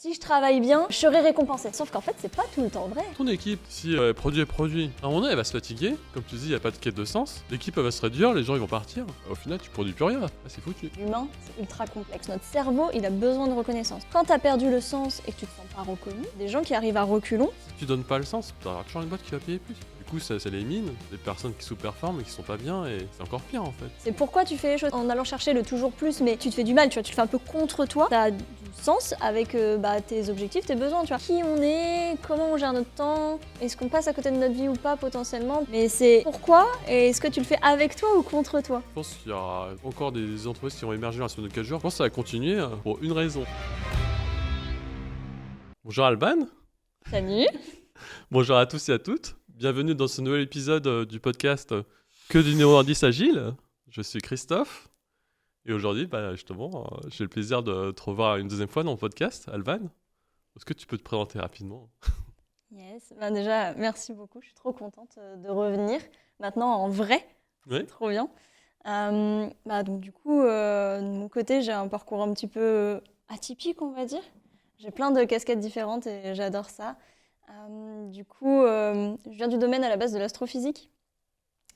Si je travaille bien, je serai récompensée. Sauf qu'en fait, c'est pas tout le temps vrai. Ton équipe, si produit est produit, à un moment donné, elle va se fatiguer. Comme tu dis, il n'y a pas de quête de sens. L'équipe, elle va se réduire, les gens, ils vont partir. Au final, tu produis plus rien. Ah, c'est foutu. L'humain, c'est ultra complexe. Notre cerveau, il a besoin de reconnaissance. Quand t'as perdu le sens et que tu te sens pas reconnu, des gens qui arrivent à reculons, Si tu donnes pas le sens, t'auras toujours une boîte qui va payer plus. Du coup, ça élimine des personnes qui sous-performent et qui sont pas bien, et c'est encore pire en fait. c'est pourquoi tu fais les choses en allant chercher le toujours plus, mais tu te fais du mal, tu vois, tu le fais un peu contre toi. T'as du sens avec tes objectifs, tes besoins, tu vois. Qui on est, comment on gère notre temps, est-ce qu'on passe à côté de notre vie ou pas potentiellement. Mais c'est pourquoi et est-ce que tu le fais avec toi ou contre toi. Je pense qu'il y aura encore des entreprises qui vont émerger dans la semaine de 4 jours. Je pense que ça va continuer pour une raison. Bonjour Alban. Salut. Bonjour à tous et à toutes. Bienvenue dans ce nouvel épisode du podcast Que du néo-indice agile. Je suis Christophe. Et aujourd'hui, justement, j'ai le plaisir de te revoir une deuxième fois dans mon podcast, Alban. Est-ce que tu peux te présenter rapidement ? Yes, déjà, merci beaucoup, je suis trop contente de revenir. Maintenant, en vrai, Oui. c'est trop bien. Donc du coup, de mon côté, j'ai un parcours un petit peu atypique, on va dire. J'ai plein de casquettes différentes et j'adore ça. Je viens du domaine à la base de l'astrophysique.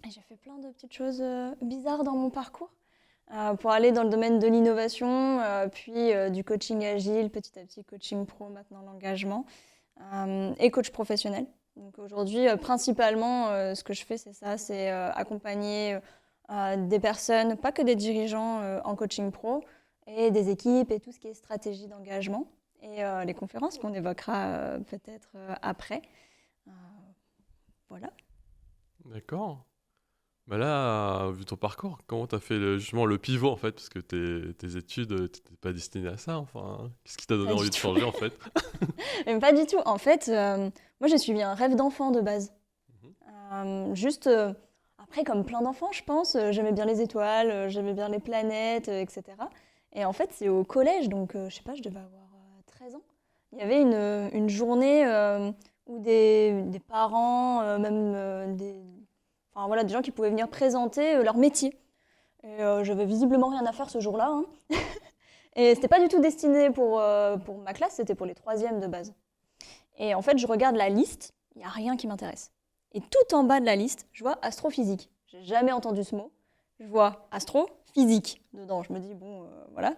Et j'ai fait plein de petites choses bizarres dans mon parcours pour aller dans le domaine de l'innovation, puis du coaching agile, petit à petit coaching pro, maintenant l'engagement, et coach professionnel. Donc aujourd'hui, principalement, ce que je fais, c'est ça, c'est accompagner des personnes, pas que des dirigeants en coaching pro, et des équipes et tout ce qui est stratégie d'engagement, et les conférences qu'on évoquera peut-être après. Voilà. D'accord. Bah là, vu ton parcours, comment t'as fait justement le pivot en fait? Parce que tes études, t'étais pas destiné à ça. Enfin, qu'est-ce qui t'a donné Pas envie du de tout. changer en fait? Même pas du tout. En fait, moi, j'ai suivi un rêve d'enfant de base. Après, comme plein d'enfants, je pense, j'aimais bien les étoiles, j'aimais bien les planètes, etc. Et en fait, c'est au collège, donc je sais pas, je devais avoir 13 ans. Il y avait une journée où des parents, enfin, voilà, des gens qui pouvaient venir présenter leur métier. Et j'avais visiblement rien à faire ce jour-là, hein. Et c'était pas du tout destiné pour ma classe, c'était pour les troisièmes de base. Et en fait, je regarde la liste, il n'y a rien qui m'intéresse. Et tout en bas de la liste, je vois astrophysique. J'ai jamais entendu ce mot. Je vois astrophysique dedans. Je me dis, bon, voilà.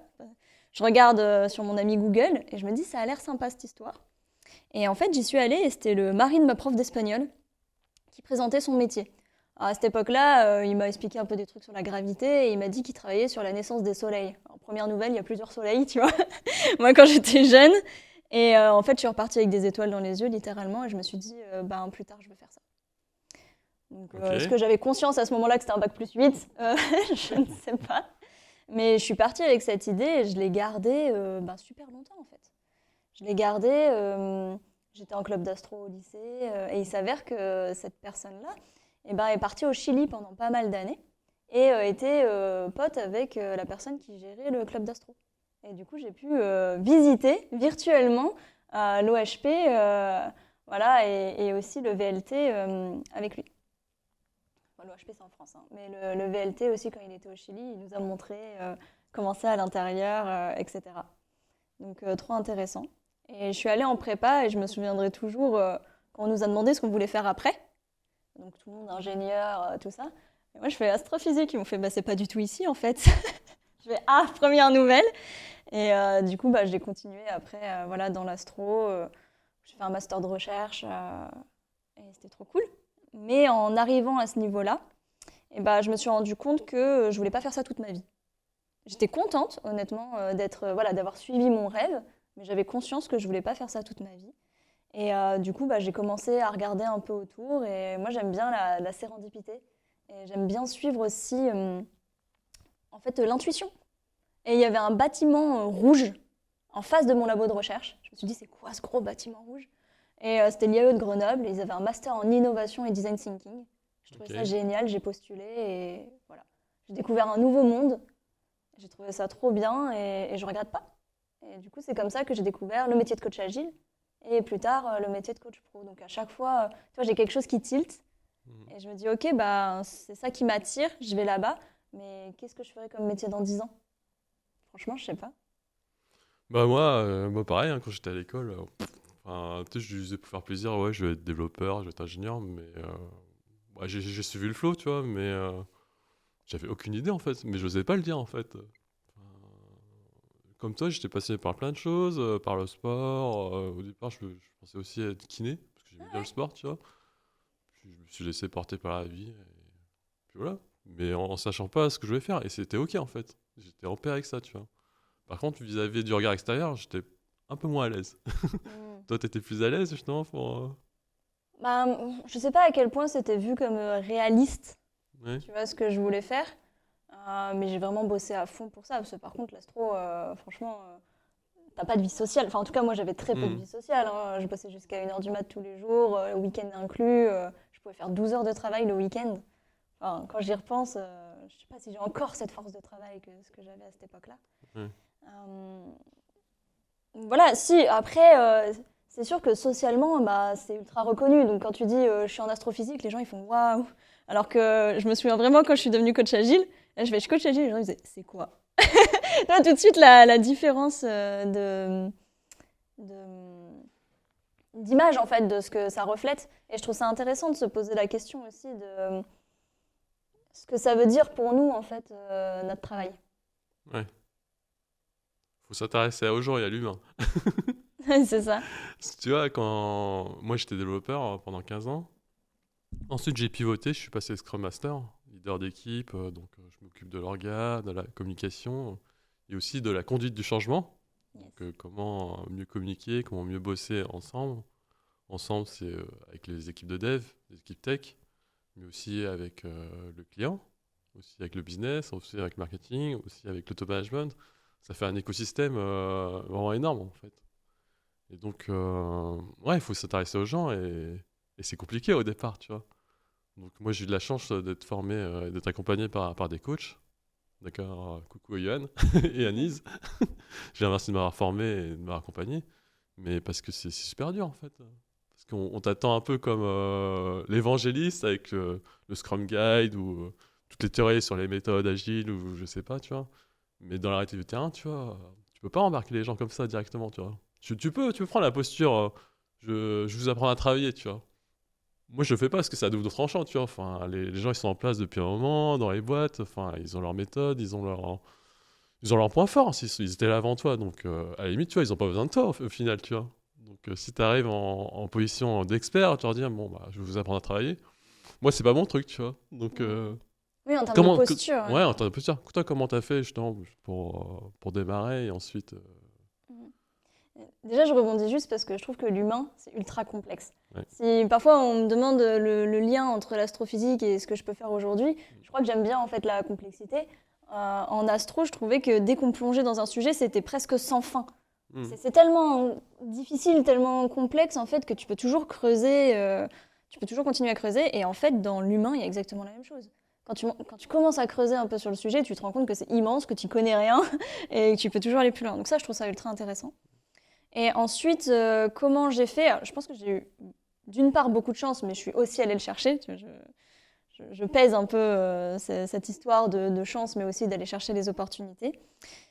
Je regarde sur mon ami Google et je me dis, ça a l'air sympa cette histoire. Et en fait, j'y suis allée et c'était le mari de ma prof d'espagnol qui présentait son métier. Alors, à cette époque-là, il m'a expliqué un peu des trucs sur la gravité et il m'a dit qu'il travaillait sur la naissance des soleils. En première nouvelle, il y a plusieurs soleils, tu vois. Moi, quand j'étais jeune, et en fait, je suis repartie avec des étoiles dans les yeux, littéralement, et je me suis dit, plus tard, je veux faire ça. Donc, Ok. est-ce que j'avais conscience à ce moment-là que c'était un bac plus 8 Je ne sais pas. Mais je suis partie avec cette idée et je l'ai gardée super longtemps, en fait. Je l'ai gardée, j'étais en club d'astro au lycée, et il s'avère que cette personne-là est partie au Chili pendant pas mal d'années et était pote avec la personne qui gérait le club d'astro. Et du coup, j'ai pu visiter virtuellement l'OHP voilà, et aussi le VLT avec lui. Enfin, l'OHP, c'est en France, hein, mais le VLT aussi, quand il était au Chili, il nous a montré comment c'est à l'intérieur, etc. Donc, trop intéressant. Et je suis allée en prépa et je me souviendrai toujours quand on nous a demandé ce qu'on voulait faire après. Donc, tout le monde, ingénieur, tout ça. Et moi, je fais astrophysique. Ils m'ont fait, c'est pas du tout ici, en fait. Je fais, première nouvelle. Et du coup, j'ai continué après dans l'astro. J'ai fait un master de recherche et c'était trop cool. Mais en arrivant à ce niveau-là, je me suis rendu compte que je voulais pas faire ça toute ma vie. J'étais contente, honnêtement, d'avoir suivi mon rêve, mais j'avais conscience que je voulais pas faire ça toute ma vie. Et du coup, j'ai commencé à regarder un peu autour. Et moi, j'aime bien la sérendipité. Et j'aime bien suivre aussi, l'intuition. Et il y avait un bâtiment rouge en face de mon labo de recherche. Je me suis dit, c'est quoi ce gros bâtiment rouge? Et c'était l'IAE de Grenoble. Ils avaient un master en innovation et design thinking. Je trouvais ça génial, j'ai postulé et voilà. J'ai découvert un nouveau monde. J'ai trouvé ça trop bien et je regrette pas. Et du coup, c'est comme ça que j'ai découvert le métier de coach agile et plus tard le métier de coach pro. Donc à chaque fois, tu vois, j'ai quelque chose qui tilte et je me dis, ok, c'est ça qui m'attire, je vais là-bas. Mais qu'est-ce que je ferais comme métier dans 10 ans? Franchement, je sais pas. Bah moi pareil, hein, quand j'étais à l'école, tu sais, je disais pour faire plaisir, ouais, je vais être développeur, je vais être ingénieur, mais ouais, j'ai suivi le flow, tu vois, mais j'avais aucune idée en fait, mais j'osais pas le dire en fait. Comme toi, j'étais passé par plein de choses, par le sport. Au départ, je pensais aussi être kiné, parce que j'aimais bien le sport, tu vois. Puis je me suis laissé porter par la vie, et puis voilà. Mais en sachant pas ce que je voulais faire, et c'était ok en fait. J'étais en paix avec ça, tu vois. Par contre, vis-à-vis du regard extérieur, j'étais un peu moins à l'aise. Mm. Toi, t'étais plus à l'aise justement pour. Bah, je sais pas à quel point c'était vu comme réaliste, Ouais. tu vois, ce que je voulais faire. Mais j'ai vraiment bossé à fond pour ça, parce que par contre, l'astro, franchement, t'as pas de vie sociale. Enfin, en tout cas, moi, j'avais très peu de Hmm. vie sociale, hein. Je bossais jusqu'à 1h du mat tous les jours, le week-end inclus. Je pouvais faire 12 heures de travail le week-end. Enfin, quand j'y repense, je sais pas si j'ai encore cette force de travail que ce que j'avais à cette époque-là. Ouais. Euh, voilà, si, après, c'est sûr que socialement, bah, c'est ultra reconnu. Donc, quand tu dis je suis en astrophysique, les gens ils font waouh. Alors que je me souviens vraiment quand je suis devenue coach agile, là, je suis coach agile, les gens ils disaient c'est quoi? Là, tout de suite, la différence de- d'image en fait de ce que ça reflète. Et je trouve ça intéressant de se poser la question aussi de ce que ça veut dire pour nous en fait notre travail. Ouais. Faut s'intéresser aux gens et à l'humain. C'est ça. Tu vois, quand moi j'étais développeur pendant 15 ans, ensuite j'ai pivoté, je suis passé Scrum Master, leader d'équipe, donc je m'occupe de l'orga, de la communication et aussi de la conduite du changement. Yes. Donc comment mieux communiquer, comment mieux bosser ensemble. Ensemble, c'est avec les équipes de dev, les équipes tech, mais aussi avec le client, aussi avec le business, aussi avec le marketing, aussi avec l'auto-management. Ça fait un écosystème vraiment énorme en fait. Et donc, ouais, il faut s'intéresser aux gens et c'est compliqué au départ, tu vois. Donc moi j'ai eu de la chance d'être formé, d'être accompagné par des coachs. D'accord, coucou à Johan et Anise. Je les remercie de m'avoir formé et de m'avoir accompagné. Mais parce que c'est super dur en fait. Parce qu'on t'attend un peu comme l'évangéliste avec le Scrum Guide ou toutes les théories sur les méthodes agiles ou je sais pas, tu vois. Mais dans la réalité du terrain, tu vois, tu peux pas embarquer les gens comme ça directement, tu vois. Tu peux prendre la posture, je vous apprends à travailler, tu vois. Moi, je le fais pas parce que c'est à double tranchant, tu vois. Enfin, les gens, ils sont en place depuis un moment, dans les boîtes. Enfin, ils ont leur méthode, ils ont leur point fort. Ils étaient là avant toi. Donc, à la limite, tu vois, ils ont pas besoin de toi au final, tu vois. Donc, si tu arrives en position d'expert, tu leur dis, bon, bah, je vais vous apprendre à travailler. Moi, c'est pas mon truc, tu vois. Donc, Oui, en termes de posture. ouais, en termes de posture. Toi, comment t'as fait, justement, pour démarrer et ensuite. Déjà, je rebondis juste parce que je trouve que l'humain, c'est ultra complexe. Ouais. Si parfois on me demande le lien entre l'astrophysique et ce que je peux faire aujourd'hui, je crois que j'aime bien en fait la complexité. En astro, je trouvais que dès qu'on plongeait dans un sujet, c'était presque sans fin. Hmm. C'est tellement difficile, tellement complexe en fait que tu peux toujours creuser, tu peux toujours continuer à creuser. Et en fait, dans l'humain, il y a exactement la même chose. Quand tu commences à creuser un peu sur le sujet, tu te rends compte que c'est immense, que tu connais rien et que tu peux toujours aller plus loin. Donc ça, je trouve ça ultra intéressant. Et ensuite, comment j'ai fait? Alors, je pense que j'ai eu d'une part beaucoup de chance, mais je suis aussi allée le chercher. Tu vois, je pèse un peu cette histoire de chance, mais aussi d'aller chercher les opportunités.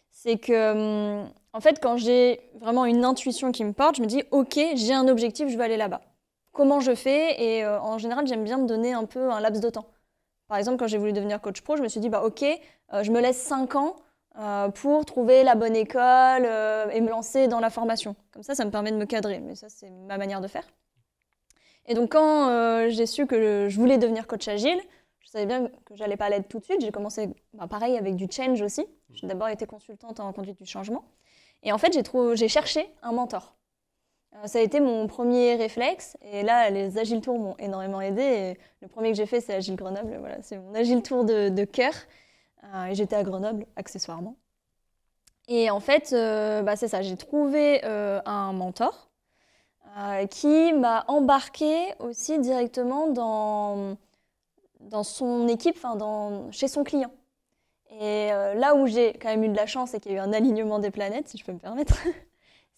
C'est que, en fait, quand j'ai vraiment une intuition qui me porte, je me dis, OK, j'ai un objectif, je veux aller là-bas. Comment je fais? Et en général, j'aime bien me donner un peu un laps de temps. Par exemple, quand j'ai voulu devenir coach pro, je me suis dit, bah, OK, je me laisse 5 ans pour trouver la bonne école et me lancer dans la formation. Comme ça me permet de me cadrer. Mais ça, c'est ma manière de faire. Et donc, quand j'ai su que je voulais devenir coach agile, je savais bien que j'allais pas l'être tout de suite. J'ai commencé, pareil, avec du change aussi. J'ai d'abord été consultante en conduite du changement. Et en fait, j'ai cherché un mentor. Ça a été mon premier réflexe. Et là, les Agile Tours m'ont énormément aidé. Et le premier que j'ai fait, c'est Agile Grenoble. Voilà, c'est mon Agile Tour de cœur. Et j'étais à Grenoble, accessoirement. Et en fait, c'est ça, j'ai trouvé un mentor qui m'a embarqué aussi directement dans son équipe, chez son client. Et là où j'ai quand même eu de la chance et qu'il y a eu un alignement des planètes, si je peux me permettre,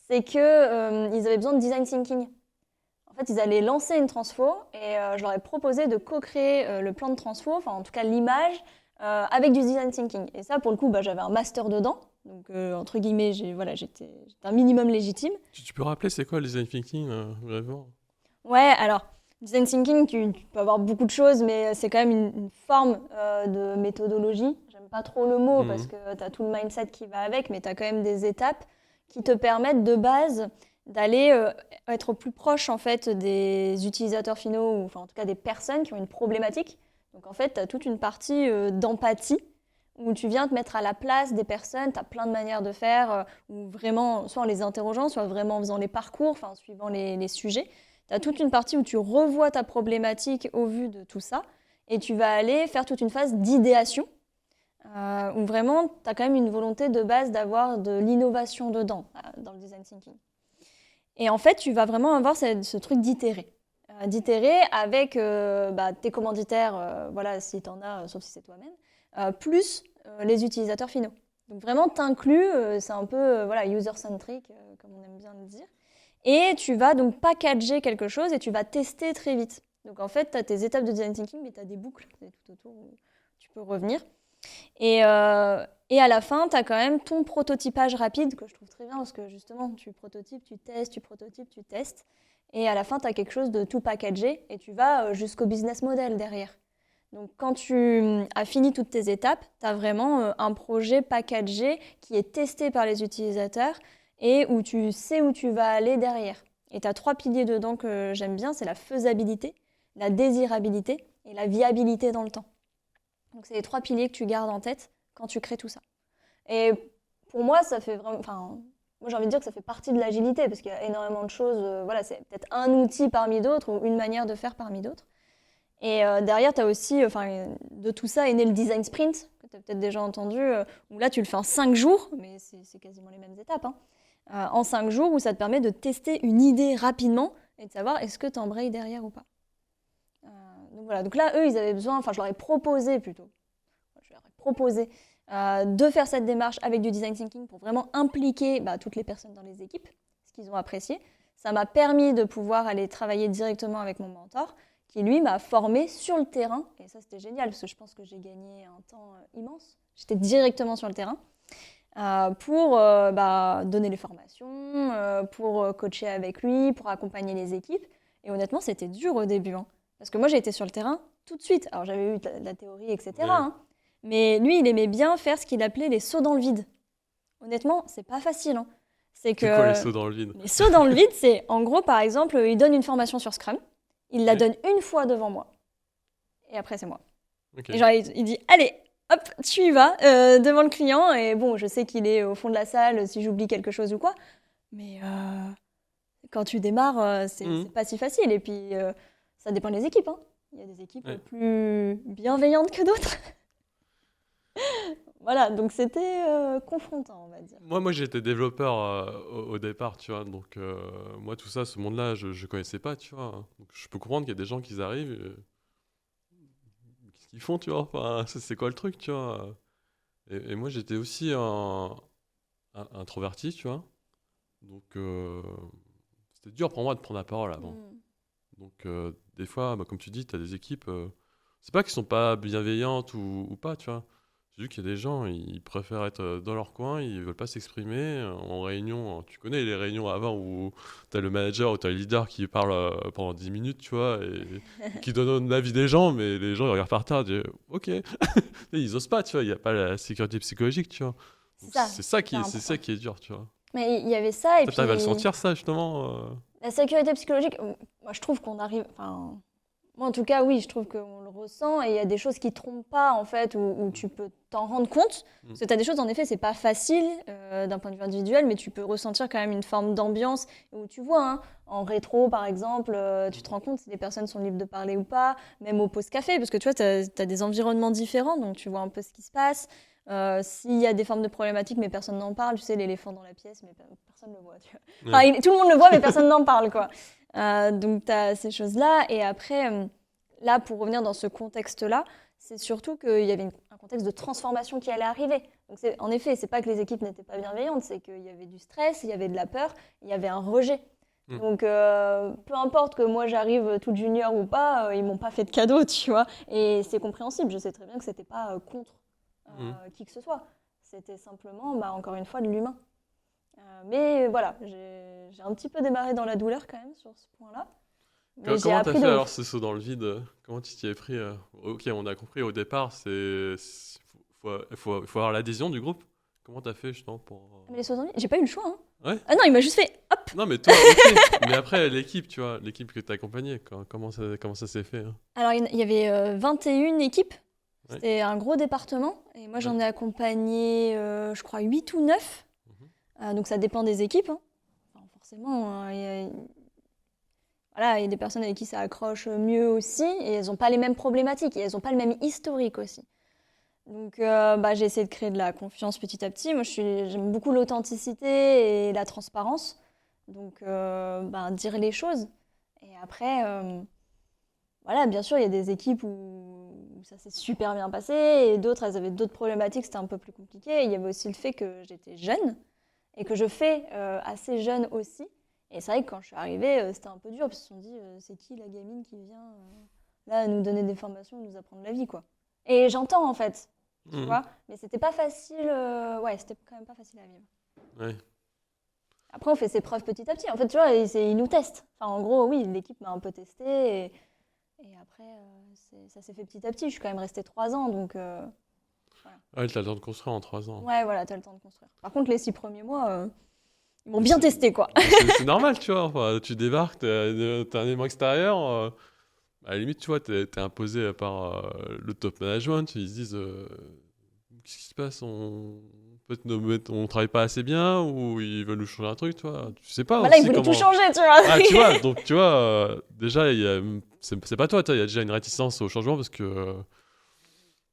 c'est qu'ils avaient besoin de design thinking. En fait, ils allaient lancer une transfo et je leur ai proposé de co-créer le plan de transfo, enfin en tout cas l'image, avec du design thinking. Et ça, pour le coup, j'avais un master dedans. Donc, entre guillemets, j'étais un minimum légitime. Tu peux rappeler c'est quoi le design thinking vraiment? Ouais, alors, design thinking, tu peux avoir beaucoup de choses, mais c'est quand même une forme de méthodologie. J'aime pas trop le mot parce que tu as tout le mindset qui va avec, mais tu as quand même des étapes qui te permettent de base d'aller être au plus proche en fait des utilisateurs finaux, ou enfin en tout cas des personnes qui ont une problématique. Donc en fait, tu as toute une partie d'empathie où tu viens te mettre à la place des personnes, tu as plein de manières de faire, ou vraiment, soit en les interrogeant, soit vraiment en faisant les parcours, enfin suivant les sujets. Tu as toute une partie où tu revois ta problématique au vu de tout ça, et tu vas aller faire toute une phase d'idéation, où vraiment, tu as quand même une volonté de base d'avoir de l'innovation dedans, dans le design thinking. Et en fait, tu vas vraiment avoir ce truc d'itérer. D'itérer avec tes commanditaires, voilà, si tu en as, sauf si c'est toi-même, plus les utilisateurs finaux. Donc vraiment, t'inclus, c'est un peu voilà, user-centric, comme on aime bien le dire. Et tu vas donc packager quelque chose et tu vas tester très vite. Donc en fait, tu as tes étapes de design thinking, mais tu as des boucles tout autour où tu peux revenir. Et à la fin, tu as quand même ton prototypage rapide, que je trouve très bien, parce que justement, tu prototypes, tu testes, tu prototypes, tu testes. Et à la fin, tu as quelque chose de tout packagé, et tu vas jusqu'au business model derrière. Donc quand tu as fini toutes tes étapes, tu as vraiment un projet packagé qui est testé par les utilisateurs, et où tu sais où tu vas aller derrière. Et tu as 3 piliers dedans que j'aime bien, c'est la faisabilité, la désirabilité et la viabilité dans le temps. Donc c'est les 3 piliers que tu gardes en tête quand tu crées tout ça. Et pour moi, ça fait vraiment... Enfin, moi j'ai envie de dire que ça fait partie de l'agilité, parce qu'il y a énormément de choses, voilà, c'est peut-être un outil parmi d'autres, ou une manière de faire parmi d'autres. Et derrière, tu as aussi, de tout ça est né le design sprint, que tu as peut-être déjà entendu, où là tu le fais en 5 jours, mais c'est quasiment les mêmes étapes, en 5 jours, où ça te permet de tester une idée rapidement et de savoir est-ce que tu embrayes derrière ou pas. Donc voilà, donc là, eux, ils avaient besoin, enfin je leur ai proposé plutôt, de faire cette démarche avec du design thinking pour vraiment impliquer toutes les personnes dans les équipes, ce qu'ils ont apprécié. Ça m'a permis de pouvoir aller travailler directement avec mon mentor, qui lui m'a formé sur le terrain, et ça c'était génial, parce que je pense que j'ai gagné un temps immense. J'étais directement sur le terrain pour donner les formations, pour coacher avec lui, pour accompagner les équipes. Et honnêtement, c'était dur au début, parce que moi j'ai été sur le terrain tout de suite. Alors j'avais eu de la théorie, etc. Ouais. Mais lui, il aimait bien faire ce qu'il appelait les sauts dans le vide. Honnêtement, c'est pas facile. C'est quoi les sauts dans le vide? Les sauts dans le vide, c'est en gros, par exemple, il donne une formation sur Scrum, il la donne une fois devant moi, et après c'est moi. Okay. Et genre, il dit, allez, hop, tu y vas, devant le client, et bon, je sais qu'il est au fond de la salle si j'oublie quelque chose ou quoi, mais quand tu démarres, c'est pas si facile, et puis ça dépend des équipes. Il y a des équipes plus bienveillantes que d'autres. Voilà, donc c'était confrontant, on va dire. Moi j'étais développeur au départ, tu vois, donc moi tout ça, ce monde-là, je connaissais pas, tu vois. Donc, je peux comprendre qu'il y a des gens qui arrivent, qu'est-ce qu'ils font, tu vois, enfin, c'est quoi le truc, tu vois. Et moi j'étais aussi introverti, tu vois, donc c'était dur pour moi de prendre la parole avant. Donc des fois, comme tu dis, tu as des équipes, c'est pas qu'elles sont pas bienveillantes ou pas, tu vois. J'ai vu qu'il y a des gens, ils préfèrent être dans leur coin, ils veulent pas s'exprimer en réunion. Tu connais les réunions avant où tu as le manager ou tu as le leader qui parle pendant 10 minutes, tu vois, et qui donne l'avis des gens, mais les gens ils regardent par terre et disent ok. Ils osent pas, tu vois, il n'y a pas la sécurité psychologique, tu vois. C'est ça qui est dur, tu vois. Mais il y avait ça, et puis... T'arrives à le sentir, ça, justement La sécurité psychologique, moi je trouve qu'on arrive... Moi, en tout cas, oui, je trouve qu'on le ressent, et il y a des choses qui ne trompent pas, en fait, où tu peux t'en rendre compte. Parce que tu as des choses, en effet, c'est pas facile d'un point de vue individuel, mais tu peux ressentir quand même une forme d'ambiance où tu vois, en rétro, par exemple, tu te rends compte si les personnes sont libres de parler ou pas, même au pause café, parce que tu vois, tu as des environnements différents, donc tu vois un peu ce qui se passe. S'il y a des formes de problématiques, mais personne n'en parle, tu sais, l'éléphant dans la pièce, mais personne ne le voit, tu vois. Enfin, tout le monde le voit, mais personne n'en parle, quoi. Donc, tu as ces choses-là. Et après, là, pour revenir dans ce contexte-là, c'est surtout qu'il y avait un contexte de transformation qui allait arriver. Donc, en effet, c'est pas que les équipes n'étaient pas bienveillantes, c'est qu'il y avait du stress, il y avait de la peur, il y avait un rejet. Donc, peu importe que moi j'arrive toute junior ou pas, ils m'ont pas fait de cadeau, tu vois. Et c'est compréhensible. Je sais très bien que c'était pas contre qui que ce soit. c'était simplement, encore une fois, de l'humain. Mais voilà, j'ai un petit peu démarré dans la douleur quand même sur ce point-là. Mais j'ai Comment t'as appris fait de alors ouf. ce saut dans le vide? Comment tu t'y es pris? Ok, on a compris au départ, faut avoir l'adhésion du groupe. Comment t'as fait justement pour... Mais les 60 j'ai pas eu le choix, hein. Ouais? Ah non, il m'a juste fait hop. Non, mais toi, ok. Mais après, l'équipe, tu vois, l'équipe que t'as accompagnée, comment ça s'est fait, hein? Alors, il y avait 21 équipes. Ouais. C'était un gros département. Et moi, j'en Ouais. ai accompagné, je crois, 8 ou 9. Mhm. Donc, ça dépend des équipes, hein. Enfin, forcément, hein, voilà, il y a des personnes avec qui ça accroche mieux aussi. Et elles n'ont pas les mêmes problématiques. Et elles n'ont pas le même historique aussi. Donc, j'ai essayé de créer de la confiance petit à petit. Moi, j'aime beaucoup l'authenticité et la transparence. Donc, dire les choses. Et après, voilà, bien sûr, il y a des équipes où ça s'est super bien passé et d'autres, elles avaient d'autres problématiques, c'était un peu plus compliqué. Et il y avait aussi le fait que j'étais jeune et que je fais assez jeune aussi. Et c'est vrai que quand je suis arrivée, c'était un peu dur parce qu'ils se sont dit, c'est qui la gamine qui vient là nous donner des formations, nous apprendre la vie, quoi. Et j'entends en fait, tu Mhm. vois, mais c'était pas facile, ouais, c'était quand même pas facile à vivre. Ouais. Après, on fait ses preuves petit à petit. En fait, tu vois, ils nous testent. Enfin, en gros, oui, l'équipe m'a un peu testé et après, ça s'est fait petit à petit. Je suis quand même restée 3 ans, donc voilà. Ouais, t'as le temps de construire en 3 ans. Ouais, voilà, t'as le temps de construire. Par contre, les 6 premiers mois, ils m'ont Mais bien testé, quoi. c'est normal, tu vois. Enfin, tu débarques, t'es un élément extérieur. À la limite, tu vois, t'es imposé par le top management. Ils se disent qu'est-ce qui se passe? Peut-être on travaille pas assez bien ou ils veulent nous changer un truc, tu vois. Tu sais pas Voilà, ils aussi voulaient tout comment. changer, tu vois. Ah, tu vois, donc tu vois, déjà, c'est pas toi, il y a déjà une réticence au changement parce que.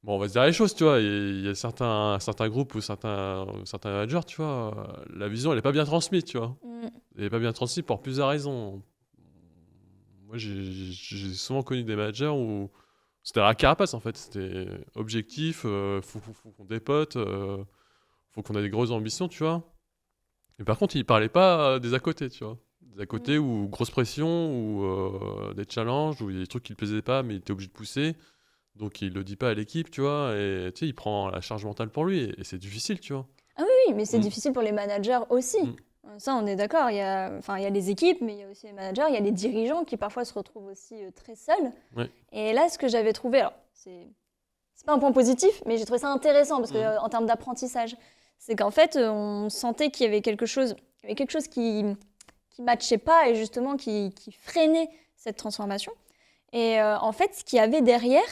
Bon, on va se dire les choses, tu vois. Il y a certains groupes ou certains managers, tu vois, la vision, elle est pas bien transmise, tu vois. Mm. Elle est pas bien transmise pour plusieurs raisons. Moi, j'ai souvent connu des managers où c'était la carapace, en fait. C'était objectif, faut qu'on dépote, faut qu'on ait des grosses ambitions, tu vois. Mais par contre, ils parlaient pas des à côté, tu vois. Des à côté Mm. ou grosse pression ou des challenges ou il y a des trucs qui ne plaisaient pas, mais il était obligé de pousser. Donc il le dit pas à l'équipe, tu vois, et tu sais, il prend la charge mentale pour lui, et c'est difficile, tu vois. Ah oui, oui, mais c'est Mm, difficile pour les managers aussi. mm, Ça, on est d'accord. Enfin, il y a les équipes, mais il y a aussi les managers, il y a les dirigeants qui parfois se retrouvent aussi très seuls. ouais, Et là, ce que j'avais trouvé, alors, c'est pas un point positif, mais j'ai trouvé ça intéressant parce que mm, en termes d'apprentissage, c'est qu'en fait, on sentait qu'il y avait quelque chose qui matchait pas et justement qui freinait cette transformation. Et en fait, ce qu'il y avait derrière,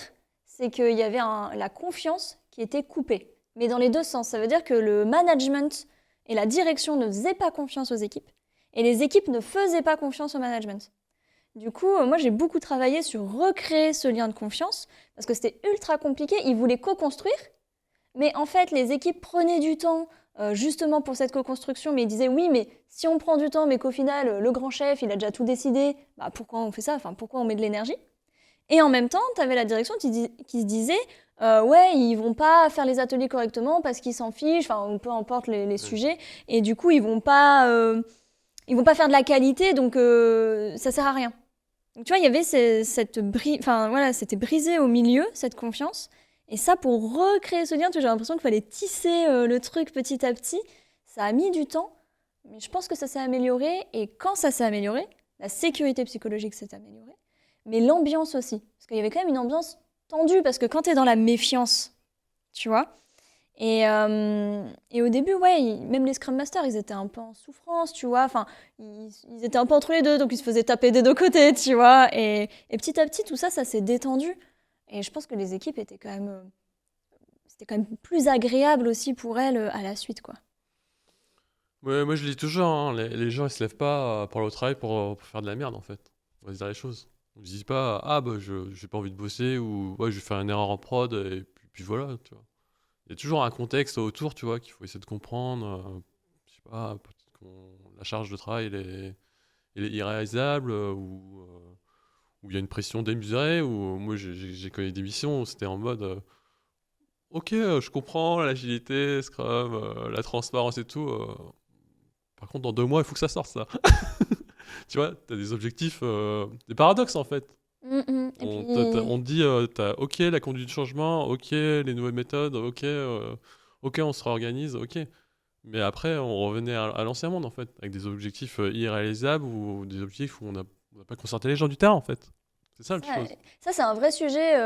c'est qu'il y avait la confiance qui était coupée. Mais dans les deux sens, ça veut dire que le management et la direction ne faisaient pas confiance aux équipes et les équipes ne faisaient pas confiance au management. Du coup, moi, j'ai beaucoup travaillé sur recréer ce lien de confiance parce que c'était ultra compliqué. Ils voulaient co-construire, mais en fait, les équipes prenaient du temps justement pour cette co-construction, mais ils disaient oui, mais si on prend du temps, mais qu'au final, le grand chef, il a déjà tout décidé, pourquoi on fait ça? Enfin, pourquoi on met de l'énergie? Et en même temps, tu avais la direction qui se disait ouais, ils vont pas faire les ateliers correctement parce qu'ils s'en fichent, enfin, peu importe les ouais. sujets, et du coup, ils vont pas faire de la qualité, donc ça sert à rien. Donc, tu vois, il y avait enfin, voilà, c'était brisé au milieu, cette confiance. Et ça, pour recréer ce lien, j'ai l'impression qu'il fallait tisser le truc petit à petit. Ça a mis du temps, mais je pense que ça s'est amélioré. Et quand ça s'est amélioré, la sécurité psychologique s'est améliorée, mais l'ambiance aussi. Parce qu'il y avait quand même une ambiance tendue, parce que quand tu es dans la méfiance, tu vois, et au début, ouais, même les Scrum Masters, ils étaient un peu en souffrance, tu vois. Enfin, ils étaient un peu entre les deux, donc ils se faisaient taper des deux côtés, tu vois. Et petit à petit, tout ça, ça s'est détendu. Et je pense que les équipes étaient quand même, c'était quand même plus agréable aussi pour elles à la suite, quoi. Ouais, moi je le dis toujours, hein, les gens ils se lèvent pas pour aller au travail pour faire de la merde en fait. On va se dire les choses. On se dit pas, ah bah j'ai pas envie de bosser ou ouais, je vais faire une erreur en prod et puis voilà, tu vois. Il y a toujours un contexte autour, tu vois, qu'il faut essayer de comprendre. Je sais pas, peut-être que la charge de travail elle est irréalisable ou il y a une pression démesurée ou moi j'ai connu des missions où c'était en mode ok, je comprends l'agilité, Scrum, la transparence et tout. Par contre, dans 2 mois, il faut que ça sorte, ça. Tu vois, tu as des objectifs, des paradoxes en fait. Et puis, On te dit, t'as OK la conduite du changement, OK les nouvelles méthodes, OK ok, on se réorganise, ok. Mais après, on revenait à l'ancien monde, en fait, avec des objectifs irréalisables ou des objectifs où on n'a pas concerté les gens du terrain, en fait. C'est ça, le Ça, chose. ça, c'est un vrai sujet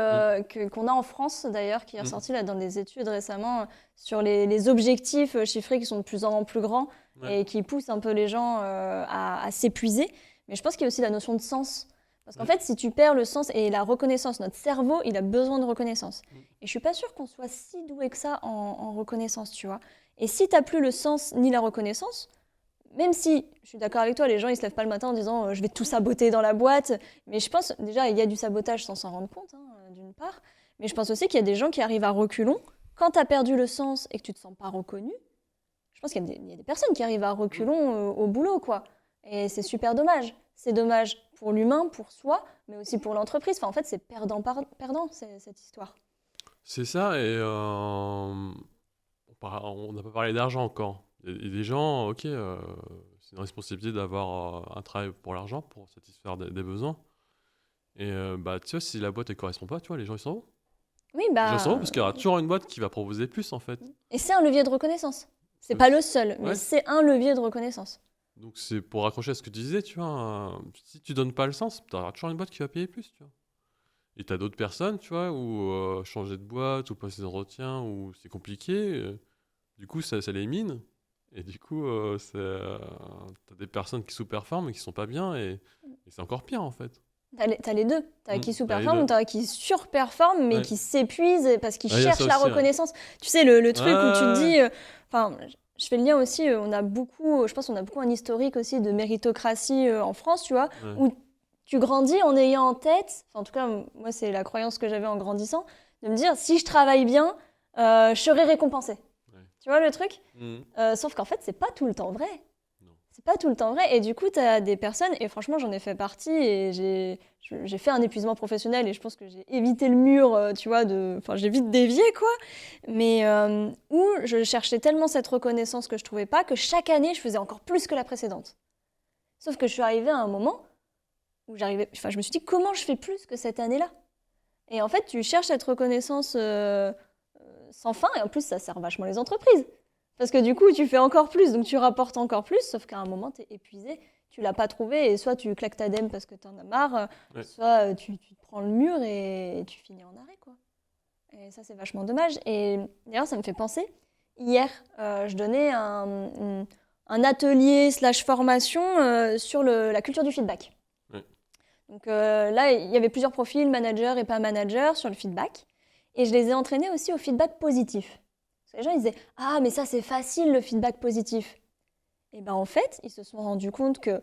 qu'on a en France d'ailleurs, qui est Mm. ressorti là dans des études récemment sur les objectifs chiffrés qui sont de plus en plus grands Ouais. et qui poussent un peu les gens à s'épuiser. Mais je pense qu'il y a aussi la notion de sens. Parce qu'en fait, si tu perds le sens et la reconnaissance, notre cerveau, il a besoin de reconnaissance. Et je suis pas sûre qu'on soit si doué que ça en reconnaissance, tu vois. Et si t'as plus le sens ni la reconnaissance, même si, je suis d'accord avec toi, les gens ils se lèvent pas le matin en disant je vais tout saboter dans la boîte, mais je pense déjà il y a du sabotage sans s'en rendre compte, d'une part, mais je pense aussi qu'il y a des gens qui arrivent à reculons. Quand tu as perdu le sens et que tu te sens pas reconnu, je pense qu'il y a des personnes qui arrivent à reculons au boulot, quoi. Et c'est super dommage. C'est dommage pour l'humain, pour soi, mais aussi pour l'entreprise. Enfin, en fait, c'est perdant cette histoire. C'est ça, et on n'a pas parlé d'argent encore. Il y a des gens, ok, c'est une responsabilité d'avoir un travail pour l'argent, pour satisfaire des besoins. Et bah, tu vois, si la boîte ne correspond pas, tu vois, les gens ils s'en vont. Oui, Les gens s'en vont bah. parce qu'il y aura toujours une boîte qui va proposer plus, en fait. Et c'est un levier de reconnaissance. C'est Donc, pas le seul, mais ouais. c'est un levier de reconnaissance. Donc c'est pour raccrocher à ce que tu disais, tu vois, si tu donnes pas le sens, tu auras toujours une boîte qui va payer plus, tu vois. Et tu as d'autres personnes, tu vois, où changer de boîte, ou passer d'entretien, où c'est compliqué, du coup ça les mine. Et du coup, t'as des personnes qui sous-performent et qui sont pas bien, et c'est encore pire, en fait. T'as les deux. T'as qui T'as les sous-performe, deux. t'as qui surperforme, mais Ouais. qui s'épuise parce qu'ils Ah, il y a ça cherchent la aussi, ouais. reconnaissance. Tu sais, le truc où tu te Ouais, dis. Enfin, je fais le lien aussi, je pense qu'on a beaucoup un historique aussi de méritocratie en France, tu vois, ouais. où tu grandis en ayant en tête, enfin, en tout cas, moi, c'est la croyance que j'avais en grandissant, de me dire, si je travaille bien, je serai récompensé. Ouais. Tu vois le truc? Mhm. Sauf qu'en fait, c'est pas tout le temps vrai. Non. C'est pas tout le temps vrai. Et du coup, tu as des personnes, et franchement, j'en ai fait partie, et j'ai fait un épuisement professionnel, et je pense que j'ai évité le mur, tu vois, enfin, j'ai vite dévié, quoi. Mais où je cherchais tellement cette reconnaissance que je trouvais pas, que chaque année, je faisais encore plus que la précédente. Sauf que je suis arrivée à un moment où je me suis dit, comment je fais plus que cette année-là? Et en fait, tu cherches cette reconnaissance sans fin, et en plus, ça sert vachement les entreprises. Parce que du coup, tu fais encore plus, donc tu rapportes encore plus, sauf qu'à un moment, tu es épuisé, tu l'as pas trouvé, et soit tu claques ta dème parce que tu en as marre, Ouais. soit tu te prends le mur et tu finis en arrêt, quoi. Et ça, c'est vachement dommage. Et d'ailleurs, ça me fait penser, hier, je donnais un atelier / formation sur la culture du feedback. Ouais. Donc là, il y avait plusieurs profils, manager et pas manager, sur le feedback. Et je les ai entraînés aussi au feedback positif. Parce que les gens, ils disaient « Ah, mais ça, c'est facile, le feedback positif. » Et bien, en fait, ils se sont rendus compte que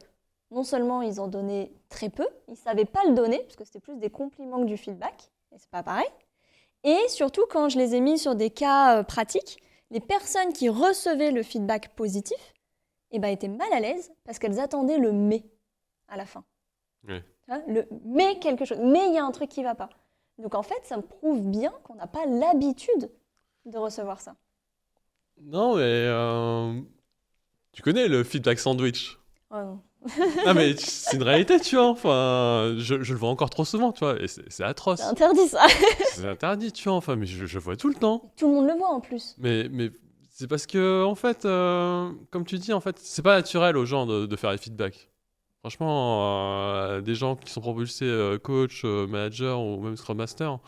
non seulement ils en donnaient très peu, ils ne savaient pas le donner, parce que c'était plus des compliments que du feedback, et c'est pas pareil. Et surtout, quand je les ai mis sur des cas pratiques, les personnes qui recevaient le feedback positif étaient mal à l'aise parce qu'elles attendaient le « mais » à la fin. Ouais. Le « mais quelque chose »,« mais il y a un truc qui ne va pas ». Donc en fait, ça me prouve bien qu'on n'a pas l'habitude de recevoir ça. Non, mais tu connais le feedback sandwich. Oh non. Ah, mais c'est une réalité, tu vois. Enfin, je le vois encore trop souvent, tu vois, et c'est atroce. C'est interdit ça. C'est interdit, tu vois. Enfin, mais je vois tout le temps. Tout le monde le voit en plus. Mais c'est parce que, en fait, comme tu dis, en fait, c'est pas naturel aux gens de faire les feedbacks. Franchement, des gens qui sont propulsés coach, manager ou même scrum master,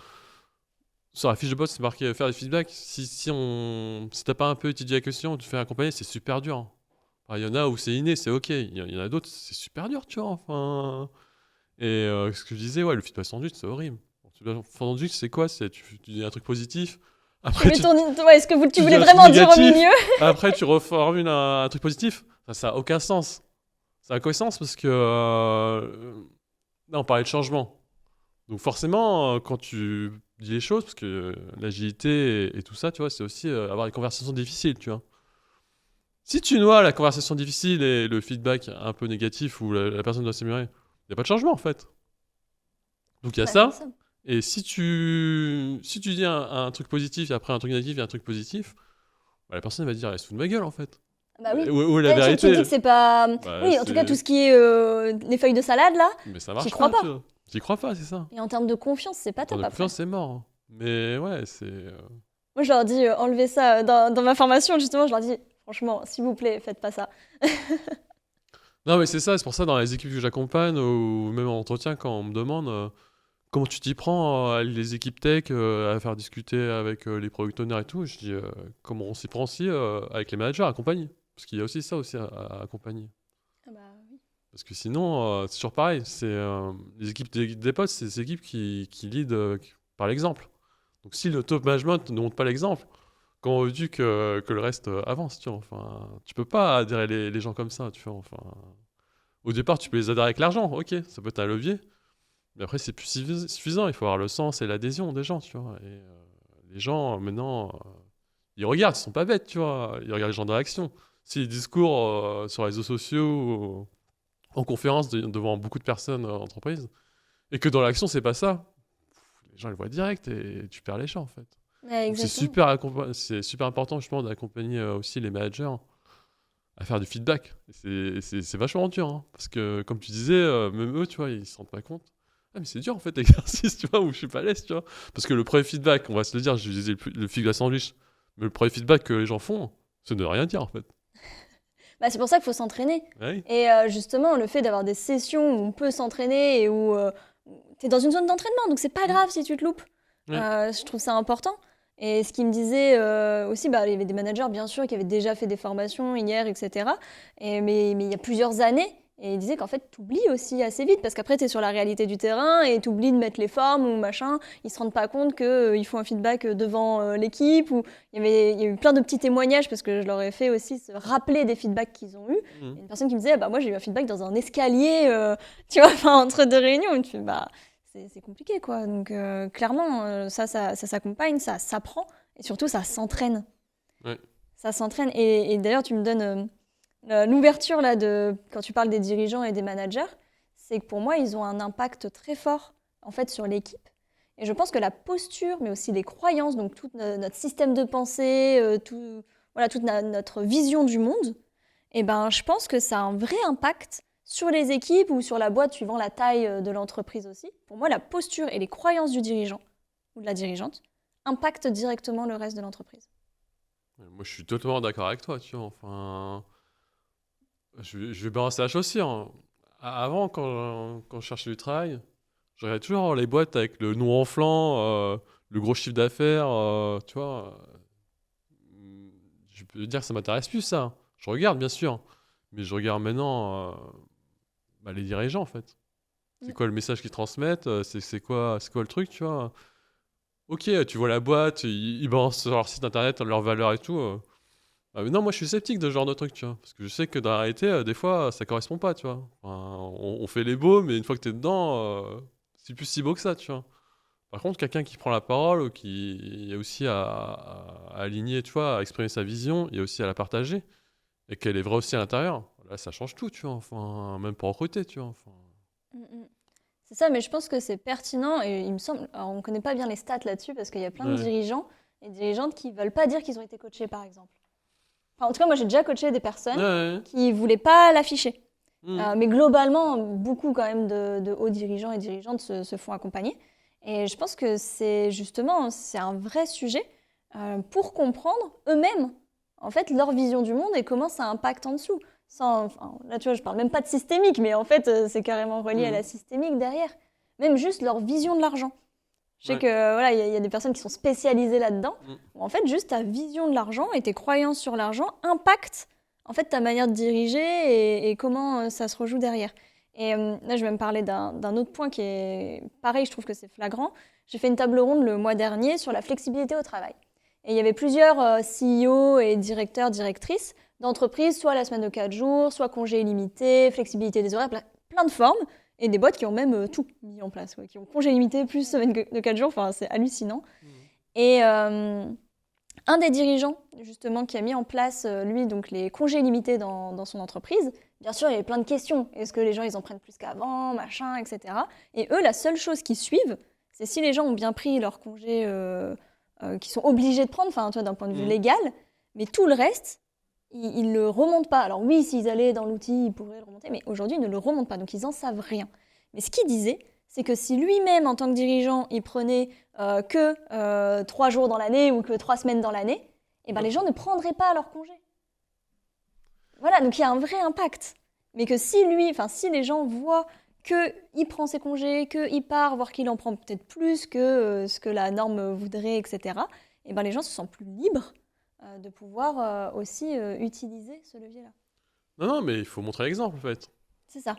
sur la fiche de poste, c'est marqué faire des feedbacks. Si t'as pas un peu étudié la question, tu te fais accompagner, c'est super dur. Il y en a où c'est inné, c'est ok. Il y en a d'autres, c'est super dur, tu vois. Enfin. Et ce que je disais, ouais, le feedback sandwich, c'est horrible. Le feedback sandwich, c'est quoi? Tu dis un truc positif. Après, Mais est-ce que tu tu dis voulais un vraiment truc dire au négatif. milieu? Après, tu reformules un truc positif. Ça n'a aucun sens. Ça n'a aucun sens parce que là, on parlait de changement. Donc forcément, quand tu dis les choses, parce que l'agilité et tout ça, tu vois, c'est aussi avoir des conversations difficiles, tu vois. Si tu noies la conversation difficile et le feedback un peu négatif où la personne doit s'améliorer, il n'y a pas de changement en fait. Donc il y a ça. Et si tu dis un truc positif et après un truc négatif et un truc positif, la personne va dire elle se fout de ma gueule en fait. Bah oui. Ou la Tu vérité. dis que c'est pas. Bah, oui, en tout cas, tout ce qui est les feuilles de salade là, mais ça marche j'y crois pas. pas. J'y crois pas, c'est ça. Et en termes de confiance, c'est pas En top de après. confiance, c'est mort. Mais ouais, c'est. Moi, je leur dis, enlevez ça dans ma formation, justement. Je leur dis, franchement, s'il vous plaît, faites pas ça. Non, mais c'est ça, c'est pour ça, dans les équipes que j'accompagne, ou même en entretien, quand on me demande comment tu t'y prends avec les équipes tech, à faire discuter avec les product owners et tout, je dis comment on s'y prend aussi avec les managers à accompagner. Parce qu'il y a aussi ça aussi à accompagner. Ah bah oui. Parce que sinon, c'est toujours pareil. Les équipes des potes, c'est des équipes qui lead par l'exemple. Donc si le top management ne montre pas l'exemple, comment veux-tu que le reste avance, tu vois, enfin, tu peux pas adhérer les gens comme ça, tu vois, enfin. Au départ, tu peux les adhérer avec l'argent, ok, ça peut être un levier. Mais après, c'est plus suffisant. Il faut avoir le sens et l'adhésion des gens, tu vois. Et les gens, maintenant, ils regardent, ils sont pas bêtes, tu vois. Ils regardent les gens dans l'action. Si les discours sur les réseaux sociaux, en conférence devant beaucoup de personnes entreprises, et que dans l'action, c'est pas ça, les gens ils le voient direct et tu perds les gens, en fait. Ouais, Donc exactement. c'est super important, justement, d'accompagner aussi les managers à faire du feedback. Et c'est vachement dur, hein, parce que, comme tu disais, même eux, tu vois, ils se rendent pas compte. Ah, mais c'est dur, en fait, l'exercice, tu vois, où je suis pas à l'aise, tu vois. Parce que le premier feedback, on va se le dire, je disais le feedback sandwich, mais le premier feedback que les gens font, c'est de ne rien dire, en fait. Bah, c'est pour ça qu'il faut s'entraîner. Ouais. Et justement, le fait d'avoir des sessions où on peut s'entraîner et où tu es dans une zone d'entraînement, donc c'est pas grave si tu te loupes. Ouais. Je trouve ça important. Et ce qu'il me disait aussi, bah, il y avait des managers, bien sûr, qui avaient déjà fait des formations hier, etc. Mais il y a plusieurs années. Et il disait qu'en fait, tu oublies aussi assez vite, parce qu'après, tu es sur la réalité du terrain et tu oublies de mettre les formes ou machin. Ils se rendent pas compte qu'ils font un feedback devant l'équipe. Ou il y a eu plein de petits témoignages, parce que je leur ai fait aussi se rappeler des feedbacks qu'ils ont eus. Il y a Mhm. une personne qui me disait, ah bah, moi j'ai eu un feedback dans un escalier, tu vois, enfin, entre deux réunions. Et tu fais, bah, c'est compliqué, quoi. Donc, clairement, ça s'accompagne, ça s'apprend, et surtout, ça s'entraîne. Ouais. Ça s'entraîne. Et d'ailleurs, tu me donnes l'ouverture, là, quand tu parles des dirigeants et des managers, c'est que pour moi, ils ont un impact très fort, en fait, sur l'équipe. Et je pense que la posture, mais aussi les croyances, donc tout notre système de pensée, voilà, toute notre vision du monde, eh ben, je pense que ça a un vrai impact sur les équipes ou sur la boîte, suivant la taille de l'entreprise aussi. Pour moi, la posture et les croyances du dirigeant ou de la dirigeante impactent directement le reste de l'entreprise. Moi, je suis totalement d'accord avec toi, tu vois, enfin. Je vais balancer la chaussure, hein. Avant, quand je cherchais du travail, je regardais toujours les boîtes avec le nom enflant, le gros chiffre d'affaires, tu vois. Je peux dire que ça m'intéresse plus, ça. Je regarde, bien sûr. Mais je regarde maintenant bah, les dirigeants, en fait. C'est quoi le message qu'ils transmettent? C'est quoi le truc, tu vois? Ok, tu vois la boîte, ils balancent sur leur site internet leurs valeurs et tout. Ah, mais non, moi je suis sceptique de ce genre de truc, tu vois. Parce que je sais que dans la réalité, des fois, ça correspond pas, tu vois. Enfin, on fait les beaux, mais une fois que t'es dedans, c'est plus si beau que ça, tu vois. Par contre, quelqu'un qui prend la parole, ou qui est aussi à aligner, tu vois, à exprimer sa vision, et aussi à la partager, et qu'elle est vraie aussi à l'intérieur, là, ça change tout, tu vois. Enfin, même pour recruter, tu vois. Enfin, Mm, mm. C'est ça, mais je pense que c'est pertinent et il me semble, alors on ne connaît pas bien les stats là-dessus parce qu'il y a plein de ouais. dirigeants et dirigeantes qui ne veulent pas dire qu'ils ont été coachés, par exemple. Enfin, en tout cas, moi j'ai déjà coaché des Ouais, personnes ouais. qui ne voulaient pas l'afficher. Mhm. Mais globalement, beaucoup quand même de hauts dirigeants et dirigeantes se font accompagner. Et je pense que c'est un vrai sujet pour comprendre eux-mêmes, en fait, leur vision du monde et comment ça impacte en dessous. Enfin, là, tu vois, je parle même pas de systémique, mais en fait, c'est carrément relié à Mhm. la systémique derrière. Même juste leur vision de l'argent. Je sais Ouais. que voilà, il y a des personnes qui sont spécialisées là-dedans. Mhm. Où en fait, juste ta vision de l'argent et tes croyances sur l'argent impactent en fait ta manière de diriger et comment ça se rejoue derrière. Et là, je vais me parler d'un autre point qui est pareil, je trouve que c'est flagrant. J'ai fait une table ronde le mois dernier sur la flexibilité au travail. Et il y avait plusieurs CEO et directeurs, directrices d'entreprises, soit la semaine de 4 jours, soit congé illimité, flexibilité des horaires, plein de formes. Et des boîtes qui ont même tout mis en place, ouais, qui ont congé limité plus semaine de 4 jours, enfin c'est hallucinant. Mhm. Et un des dirigeants, justement, qui a mis en place, lui, donc les congés limités dans son entreprise, bien sûr, il y avait plein de questions. Est-ce que les gens, ils en prennent plus qu'avant, machin, etc. Et eux, la seule chose qu'ils suivent, c'est si les gens ont bien pris leurs congés qu'ils sont obligés de prendre, enfin, tu vois, d'un point de vue Mhm. légal, mais tout le reste, ils ne le remontent pas. Alors oui, s'ils allaient dans l'outil, ils pourraient le remonter, mais aujourd'hui, ils ne le remontent pas, donc ils n'en savent rien. Mais ce qu'ils disaient, c'est que si lui-même, en tant que dirigeant, il prenait que 3 jours dans l'année ou que 3 semaines dans l'année, eh ben, les gens ne prendraient pas leur congé. Voilà, donc il y a un vrai impact. Mais que si les gens voient qu'il prend ses congés, qu'il part, voire qu'il en prend peut-être plus que ce que la norme voudrait, etc., eh ben, les gens se sentent plus libres de pouvoir aussi utiliser ce levier-là. Non, mais il faut montrer l'exemple, en fait. C'est ça.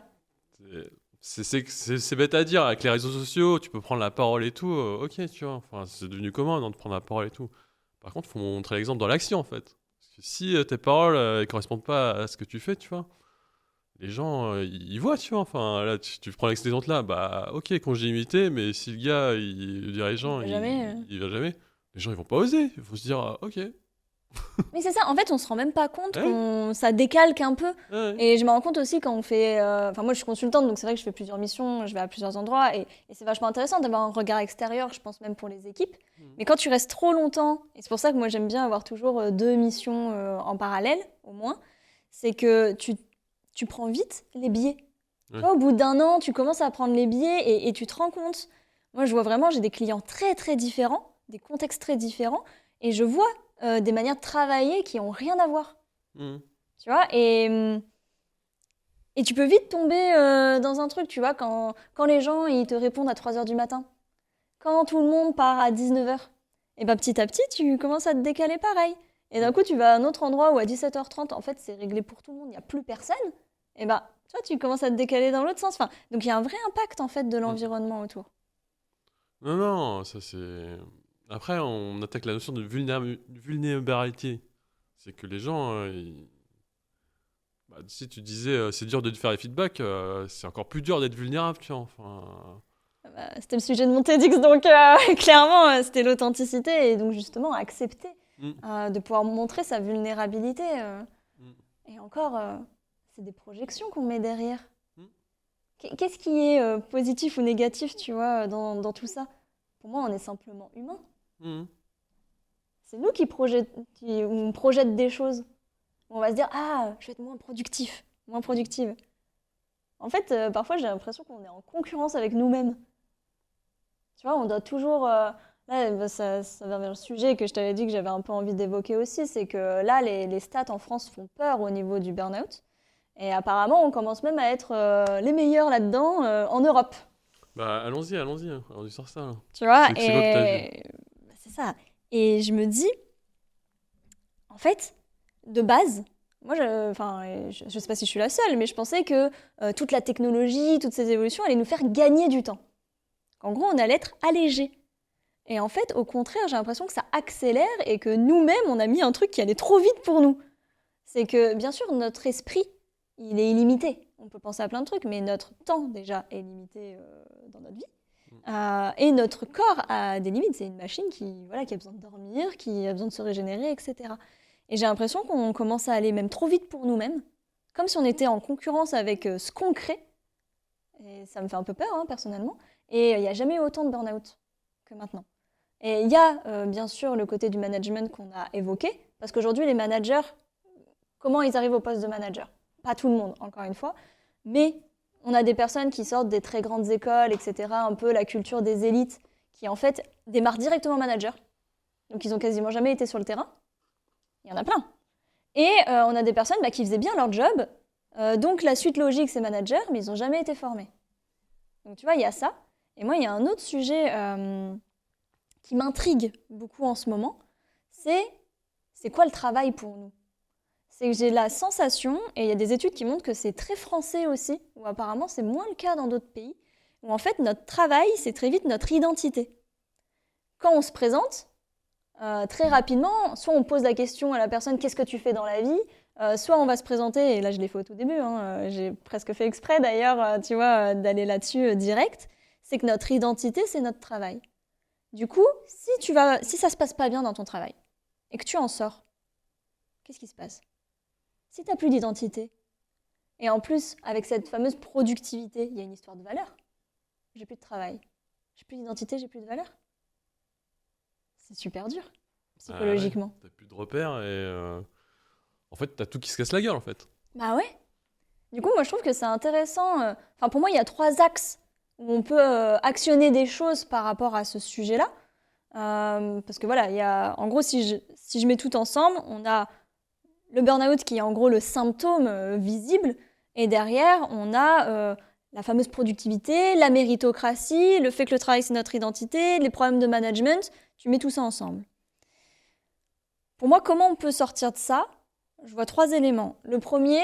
C'est bête à dire, avec les réseaux sociaux, tu peux prendre la parole et tout, ok, tu vois, enfin, c'est devenu commun de prendre la parole et tout. Par contre, il faut montrer l'exemple dans l'action, en fait. Parce que si tes paroles ne correspondent pas à ce que tu fais, tu vois, les gens, ils voient, tu vois, enfin, là, tu prends l'exemple-là, bah, ok, congé limité, mais si le gars, le dirigeant, Il va jamais, il va jamais, les gens, ils vont pas oser, il faut se dire, ah, ok. Mais c'est ça, en fait, on se rend même pas compte Ouais. ça décalque un peu. Ouais. Et je me rends compte aussi quand on fait. Enfin, moi, je suis consultante, donc c'est vrai que je fais plusieurs missions, je vais à plusieurs endroits, et c'est vachement intéressant d'avoir un regard extérieur, je pense même pour les équipes. Mais quand tu restes trop longtemps, et c'est pour ça que moi, j'aime bien avoir toujours 2 missions en parallèle, au moins, c'est que tu prends vite les biais. Ouais. Tu vois, au bout d'1 an, tu commences à prendre les biais et tu te rends compte. Moi, je vois vraiment, j'ai des clients très, très différents, des contextes très différents, et je vois des manières de travailler qui n'ont rien à voir. Mhm. Tu vois, et tu peux vite tomber dans un truc, tu vois, quand les gens ils te répondent à 3h du matin, quand tout le monde part à 19h, et ben petit à petit, tu commences à te décaler pareil. Et d'un coup, tu vas à un autre endroit où à 17h30, en fait, c'est réglé pour tout le monde, il n'y a plus personne, et ben tu vois, tu commences à te décaler dans l'autre sens. Enfin, donc il y a un vrai impact, en fait, de l'environnement autour. Non, non, ça c'est. Après, on attaque la notion de vulnérabilité. C'est que les gens, bah, si tu disais c'est dur de te faire les feedbacks, c'est encore plus dur d'être vulnérable, tu vois. Enfin, C'était le sujet de mon TEDx, donc clairement, c'était l'authenticité et donc justement accepter de pouvoir montrer sa vulnérabilité. Mm. Et encore, c'est des projections qu'on met derrière. Mm. Qu'est-ce qui est positif ou négatif, tu vois, dans tout ça? Pour moi, on est simplement humain. Mm. C'est nous qui on projette des choses. On va se dire, ah, je vais être moins productif, moins productive. En fait, parfois, j'ai l'impression qu'on est en concurrence avec nous-mêmes. Tu vois, on doit toujours. Là, bah, ça va vers le sujet que je t'avais dit que j'avais un peu envie d'évoquer aussi, c'est que là, les stats en France font peur au niveau du burn-out. Et apparemment, on commence même à être les meilleurs là-dedans en Europe. Bah, allons-y, hein. On sur ça, là. Tu vois, C'est quoi que t'as vu? et bah, c'est ça. Et je me dis, en fait, de base, moi, je sais pas si je suis la seule, mais je pensais que toute la technologie, toutes ces évolutions allaient nous faire gagner du temps. Qu'en gros, on allait être allégé. Et en fait, au contraire, j'ai l'impression que ça accélère et que nous-mêmes, on a mis un truc qui allait trop vite pour nous. C'est que, bien sûr, notre esprit, il est illimité. On peut penser à plein de trucs, mais notre temps, déjà, est limité dans notre vie. Et notre corps a des limites. C'est une machine qui a besoin de dormir, qui a besoin de se régénérer, etc. Et j'ai l'impression qu'on commence à aller même trop vite pour nous-mêmes, comme si on était en concurrence avec ce qu'on crée. Et ça me fait un peu peur, hein, personnellement. Et il n'y a jamais eu autant de burn-out que maintenant. Et il y a bien sûr le côté du management qu'on a évoqué, parce qu'aujourd'hui, les managers, comment ils arrivent au poste de manager? Pas tout le monde, encore une fois, mais on a des personnes qui sortent des très grandes écoles, etc., un peu la culture des élites, qui en fait démarrent directement manager. Donc ils n'ont quasiment jamais été sur le terrain. Il y en a plein. Et on a des personnes qui faisaient bien leur job, donc la suite logique, c'est manager, mais ils n'ont jamais été formés. Donc tu vois, il y a ça. Et moi, il y a un autre sujet qui m'intrigue beaucoup en ce moment, c'est quoi le travail pour nous? C'est que j'ai la sensation, et il y a des études qui montrent que c'est très français aussi, ou apparemment c'est moins le cas dans d'autres pays, où en fait notre travail, c'est très vite notre identité. Quand on se présente, très rapidement, soit on pose la question à la personne « qu'est-ce que tu fais dans la vie ?» soit on va se présenter, et là je l'ai fait au tout début, j'ai presque fait exprès d'ailleurs, tu vois, d'aller là-dessus direct, c'est que notre identité, c'est notre travail. Du coup, si ça se passe pas bien dans ton travail et que tu en sors, qu'est-ce qui se passe? Si tu n'as plus d'identité, et en plus, avec cette fameuse productivité, il y a une histoire de valeur. J'ai plus de travail, j'ai plus d'identité, j'ai plus de valeur. C'est super dur, psychologiquement. T'as plus de repères et en fait, t'as tout qui se casse la gueule, en fait. Bah ouais. Du coup, moi, je trouve que c'est intéressant. Pour moi, il y a 3 axes où on peut actionner des choses par rapport à ce sujet-là. Parce que voilà, en gros, si je mets tout ensemble, on a le burn-out qui est en gros le symptôme visible, et derrière, on a la fameuse productivité, la méritocratie, le fait que le travail c'est notre identité, les problèmes de management. Tu mets tout ça ensemble. Pour moi, comment on peut sortir de ça ? Je vois 3 éléments. Le premier,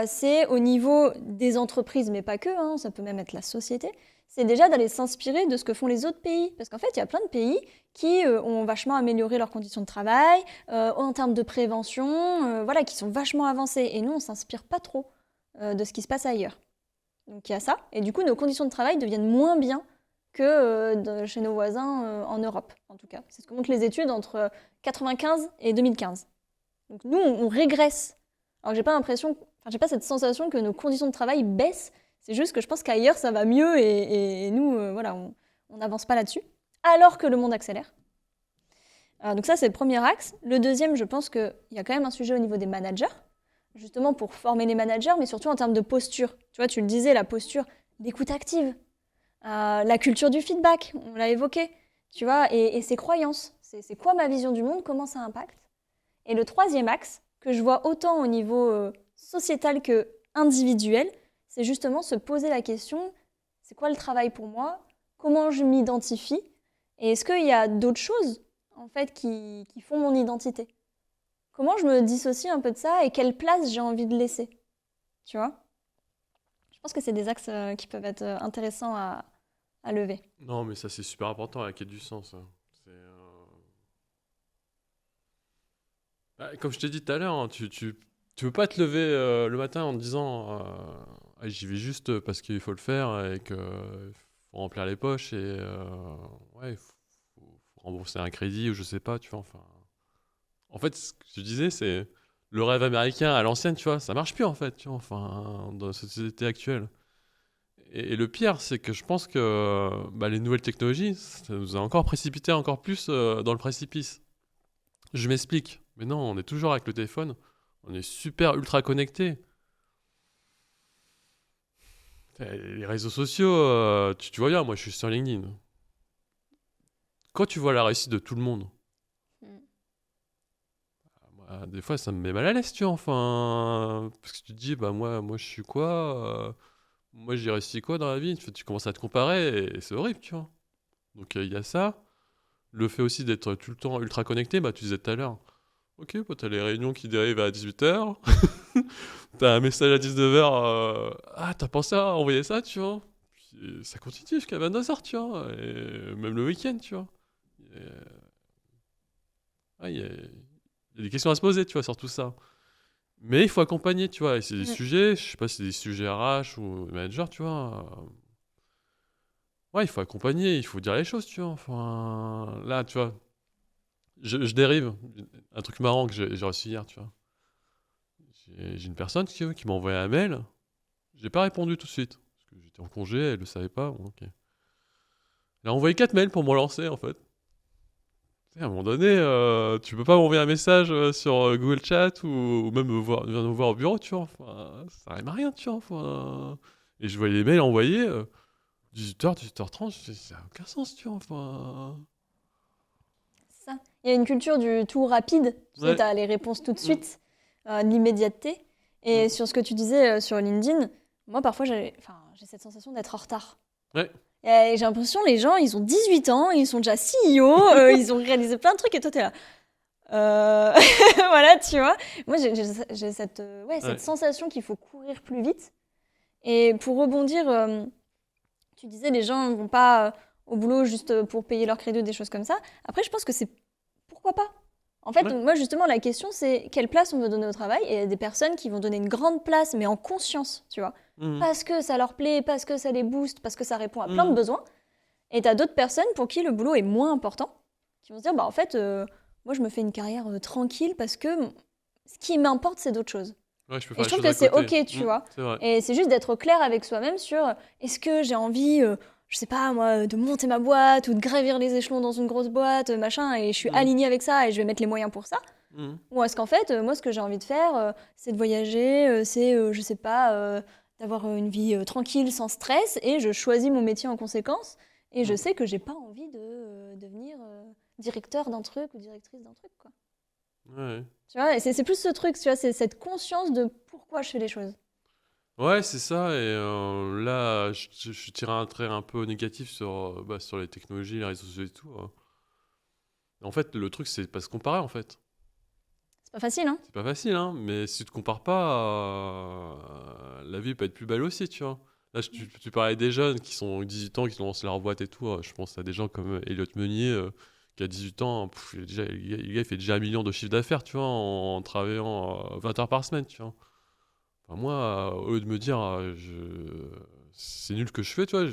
c'est au niveau des entreprises, mais pas que, hein, ça peut même être la société, c'est déjà d'aller s'inspirer de ce que font les autres pays. Parce qu'en fait, il y a plein de pays qui ont vachement amélioré leurs conditions de travail, en termes de prévention, voilà, qui sont vachement avancés. Et nous, on ne s'inspire pas trop de ce qui se passe ailleurs. Donc il y a ça. Et du coup, nos conditions de travail deviennent moins bien que chez nos voisins en Europe, en tout cas. C'est ce que montrent les études entre 1995 et 2015. Donc nous, on régresse. Alors j'ai pas cette sensation que nos conditions de travail baissent. C'est juste que je pense qu'ailleurs, ça va mieux et nous, voilà, on n'avance pas là-dessus. Alors que le monde accélère. Donc ça, c'est le premier axe. Le deuxième, je pense qu'il y a quand même un sujet au niveau des managers, justement pour former les managers, mais surtout en termes de posture. Tu vois, tu le disais, la posture d'écoute active, la culture du feedback, on l'a évoqué, tu vois, et ses croyances. C'est quoi ma vision du monde, comment ça impacte ? Et le troisième axe, que je vois autant au niveau sociétal que individuel, c'est justement se poser la question, c'est quoi le travail pour moi ? Comment je m'identifie ? Et est-ce qu'il y a d'autres choses, en fait, qui font mon identité ? Comment je me dissocie un peu de ça et quelle place j'ai envie de laisser ? Tu vois ? Je pense que c'est des axes qui peuvent être intéressants à lever. Non, mais ça, c'est super important, la quête du sens. Hein. Comme je t'ai dit tout à l'heure, hein, tu veux pas te lever le matin en te disant j'y vais juste parce qu'il faut le faire et qu'il faut remplir les poches et ouais, faut rembourser un crédit ou je sais pas, tu vois. Enfin, en fait, ce que je disais, c'est le rêve américain à l'ancienne, tu vois, ça marche plus en fait, tu vois, enfin, dans la société actuelle. Et le pire, c'est que je pense que les nouvelles technologies, ça nous a encore précipité encore plus dans le précipice. Je m'explique. Mais non, on est toujours avec le téléphone. On est super ultra connecté. Les réseaux sociaux, tu vois bien, moi je suis sur LinkedIn. Quand tu vois la réussite de tout le monde, moi, des fois ça me met mal à l'aise, tu vois. Enfin, parce que tu te dis, moi je suis quoi moi j'ai réussi quoi dans la vie? Tu commences à te comparer et c'est horrible, tu vois. Donc il y a ça. Le fait aussi d'être tout le temps ultra connecté, tu disais tout à l'heure. Ok, t'as les réunions qui dérivent à 18h. T'as un message à 19h. T'as pensé à envoyer ça, tu vois. Puis, ça continue jusqu'à 22h, tu vois. Et même le week-end, tu vois. Il y a des questions à se poser, tu vois, sur tout ça. Mais il faut accompagner, tu vois. Et c'est des sujets, je sais pas si c'est des sujets RH ou manager, tu vois. Ouais, il faut accompagner, il faut dire les choses, tu vois. Enfin, là, tu vois. Je dérive. Un truc marrant que j'ai reçu hier, tu vois. J'ai une personne qui m'a envoyé un mail. J'ai pas répondu tout de suite. Parce que j'étais en congé, elle le savait pas. Bon, ok. Elle a envoyé 4 mails pour me relancer, en fait. À un moment donné, tu peux pas m'envoyer un message sur Google Chat ou même venir nous voir au bureau, tu vois. Enfin, ça n'arrive à rien, tu vois. Enfin, et je voyais les mails envoyés 18h, 18h30. Ça n'a aucun sens, tu vois. Enfin... Ça. Il y a une culture du tout rapide. Tu sais, t'as les réponses tout de suite, de l'immédiateté. Et sur ce que tu disais sur LinkedIn, moi, parfois, j'ai cette sensation d'être en retard. Ouais. Et j'ai l'impression les gens, ils ont 18 ans, ils sont déjà CEO, ils ont réalisé plein de trucs et toi, t'es là. Voilà, tu vois. Moi, j'ai cette sensation qu'il faut courir plus vite. Et pour rebondir, tu disais les gens ne vont pas au boulot juste pour payer leur crédit ou des choses comme ça. Après, je pense que c'est pourquoi pas. En fait, moi, justement, la question, c'est quelle place on veut donner au travail. Et il y a des personnes qui vont donner une grande place, mais en conscience, tu vois. Parce que ça leur plaît, parce que ça les booste, parce que ça répond à plein de besoins. Et tu as d'autres personnes pour qui le boulot est moins important, qui vont se dire, en fait, moi, je me fais une carrière tranquille parce que ce qui m'importe, c'est d'autres choses. Ouais, je trouve que c'est ok, tu vois. Et c'est juste d'être clair avec soi-même sur est-ce que j'ai envie, je sais pas moi, de monter ma boîte ou de gravir les échelons dans une grosse boîte, machin, et je suis alignée avec ça et je vais mettre les moyens pour ça. Ou est-ce qu'en fait, moi, ce que j'ai envie de faire, c'est de voyager, c'est, je sais pas, d'avoir une vie tranquille, sans stress, et je choisis mon métier en conséquence. Et je sais que j'ai pas envie de devenir directeur d'un truc ou directrice d'un truc, quoi. Ouais. Tu vois, et c'est plus ce truc, tu vois, c'est cette conscience de pourquoi je fais les choses. Ouais, c'est ça. Et là, je tire un trait un peu négatif sur les technologies, les réseaux sociaux et tout. En fait, le truc, c'est pas se comparer, en fait. C'est pas facile, hein? C'est pas facile, hein, mais si tu te compares pas, la vie peut être plus belle aussi, tu vois. Là, tu parlais des jeunes qui sont 18 ans, qui ont lancé leur boîte et tout. Je pense à des gens comme Elliot Meunier, qui a 18 ans. Le gars, il fait déjà 1 million de chiffre d'affaires, tu vois, en travaillant 20 heures par semaine, tu vois. Enfin, moi, au lieu de me dire, c'est nul ce que je fais, tu vois,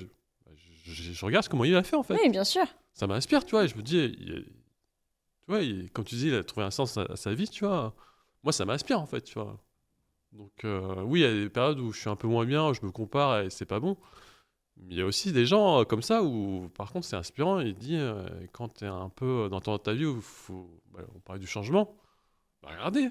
je regarde comment il a fait, en fait. Oui, bien sûr. Ça m'inspire, tu vois, et je me dis, tu vois, comme tu dis, il a trouvé un sens à sa vie, tu vois. Moi, ça m'inspire, en fait, tu vois. Donc, oui, il y a des périodes où je suis un peu moins bien, où je me compare et c'est pas bon. Mais il y a aussi des gens comme ça où, par contre, c'est inspirant. Il dit, quand tu es un peu dans ta vie où on parle du changement, bah, regardez. Moi,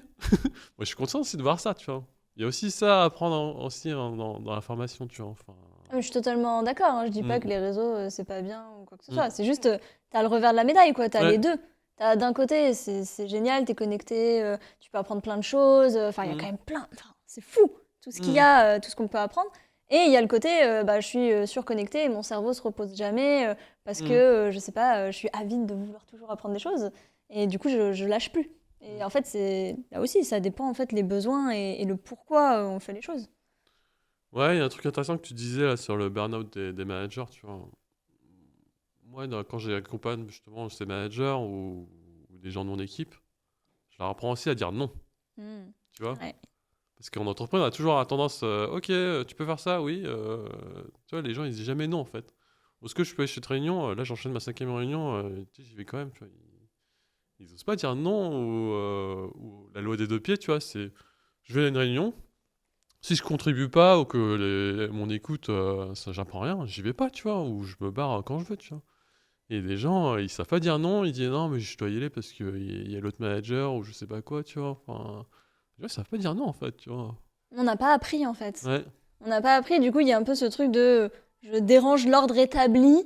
je suis content aussi de voir ça, tu vois. Il y a aussi ça à apprendre aussi dans la formation, tu vois. Enfin, Je suis totalement d'accord, hein. Je dis pas que mm. les réseaux, c'est pas bien ou quoi que ce Mm. soit. C'est juste, t'as le revers de la médaille, quoi. T'as Ouais. les deux. T'as d'un côté, c'est génial, t'es connecté, tu peux apprendre plein de choses. Enfin, il y a Mm. quand même plein. Enfin, c'est fou, tout ce qu'il y Mm. a, tout ce qu'on peut apprendre. Et il y a le côté, je suis surconnectée et mon cerveau se repose jamais parce que, Mm. je sais pas, je suis avide de vouloir toujours apprendre des choses. Et du coup, je lâche plus. Et en fait, là aussi, ça dépend, en fait, les besoins et le pourquoi on fait les choses. Ouais, il y a un truc intéressant que tu disais là sur le burn-out des managers, tu vois. Moi, quand j'accompagne justement ces managers ou des gens de mon équipe, je leur apprends aussi à dire non, Mm. tu vois. Ouais. Parce qu'en entreprise, on a toujours la tendance, ok, tu peux faire ça, oui. Tu vois, les gens, ils disent jamais non, en fait. Est-ce que je peux aller chez cette réunion, là, j'enchaîne ma 5e réunion, tu sais, j'y vais quand même, tu vois. Ils osent pas dire non, ou la loi des deux pieds, tu vois, c'est, je vais à une réunion, si je contribue pas, ou que mon écoute, ça, j'apprends rien, j'y vais pas, tu vois, ou je me barre quand je veux, tu vois. Et les gens, ils savent pas dire non, ils disent non, mais je dois y aller parce qu'il y a l'autre manager, ou je sais pas quoi, tu vois. Enfin, les gens, ils savent pas dire non, en fait, tu vois. On n'a pas appris, en fait. Ouais. On n'a pas appris, du coup, il y a un peu ce truc de je dérange l'ordre établi,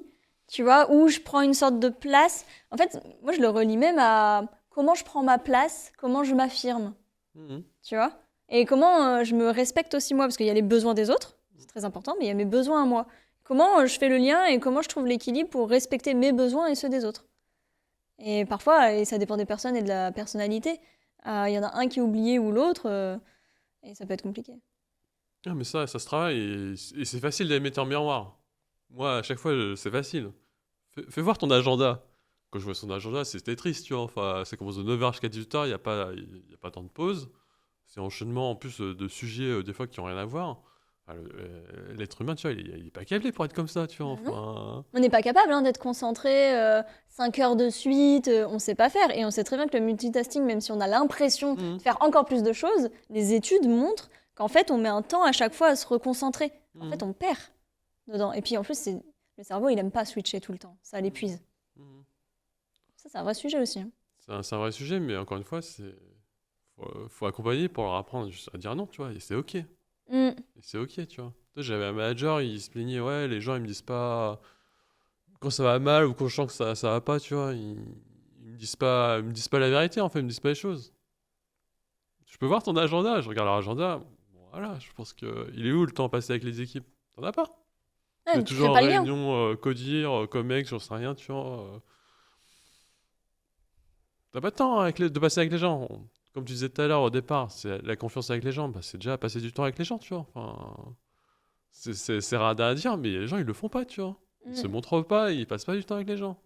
tu vois, ou je prends une sorte de place. En fait, moi, je le relie même à comment je prends ma place, comment je m'affirme, Mhm. tu vois, et comment je me respecte aussi moi, parce qu'il y a les besoins des autres, c'est très important, mais il y a mes besoins à moi. Comment je fais le lien et comment je trouve l'équilibre pour respecter mes besoins et ceux des autres. Et parfois, et ça dépend des personnes et de la personnalité, il y en a un qui est oublié ou l'autre, et ça peut être compliqué. Ah, mais ça se travaille et c'est facile de les mettre en miroir. Moi, à chaque fois, c'est facile. Fais voir ton agenda. Quand je vois son agenda, c'était triste, tu vois. Enfin, ça commence de 9h jusqu'à 18h, il y a pas tant de pause. C'est enchaînement en plus de sujets, des fois, qui n'ont rien à voir. Enfin, l'être humain, tu vois, il est pas câblé pour être comme ça, tu vois. Non. Enfin. On n'est pas capable d'être concentré 5 heures de suite, on ne sait pas faire. Et on sait très bien que le multitasking, même si on a l'impression Mhm. de faire encore plus de choses, les études montrent qu'en fait, on met un temps à chaque fois à se reconcentrer. En fait, Mhm. on perd dedans. Et puis en plus, le cerveau, il n'aime pas switcher tout le temps. Ça l'épuise. Mhm. Ça, c'est un vrai sujet aussi, hein. C'est un vrai sujet, mais encore une fois, faut accompagner pour leur apprendre juste à dire non, tu vois. Et c'est ok. Mm. Et c'est ok, tu vois. Tu sais, j'avais un manager, il se plaignait, ouais, les gens, ils me disent pas quand ça va mal ou quand je sens que ça va pas, tu vois. Ils me disent pas la vérité, en fait, ils me disent pas les choses. Je peux voir ton agenda, je regarde leur agenda. Bon, voilà, je pense que il est où le temps passé avec les équipes? T'en as pas. Ouais, Tu es tu crées toujours en pas le lien. réunion, codir, comex, j'en sais rien, tu vois. T'as pas de temps de passer avec les gens. Comme tu disais tout à l'heure au départ, c'est la confiance avec les gens, bah, c'est déjà passer du temps avec les gens, tu vois. Enfin, c'est radin à dire, mais les gens, ils le font pas, tu vois. Ils se Mm. montrent pas, ils passent pas du temps avec les gens.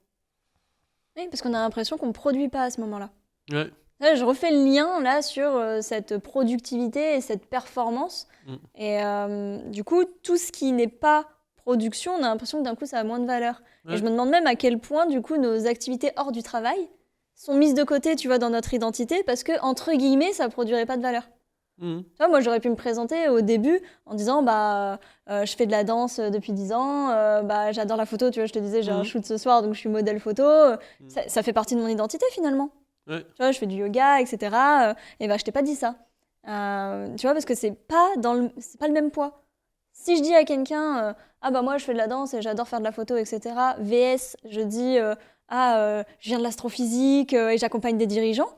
Oui, parce qu'on a l'impression qu'on ne produit pas à ce moment-là. Ouais. Là, je refais le lien là sur cette productivité et cette performance. Mm. Et du coup, tout ce qui n'est pas production, on a l'impression que d'un coup, ça a moins de valeur. Et Ouais. je me demande même à quel point, du coup, nos activités hors du travail sont mises de côté, tu vois, dans notre identité, parce que, entre guillemets, ça produirait pas de valeur. Mm. Tu vois, moi, j'aurais pu me présenter au début en disant, je fais de la danse depuis 10 ans, j'adore la photo, tu vois, je te disais, j'ai un Mm. shoot ce soir, donc je suis modèle photo. Mm. Ça fait partie de mon identité, finalement. Ouais. Tu vois, je fais du yoga, etc. Et je t'ai pas dit ça. Tu vois, parce que c'est pas le même poids. Si je dis à quelqu'un, ah bah moi je fais de la danse et j'adore faire de la photo, etc. VS, je dis, je viens de l'astrophysique et j'accompagne des dirigeants.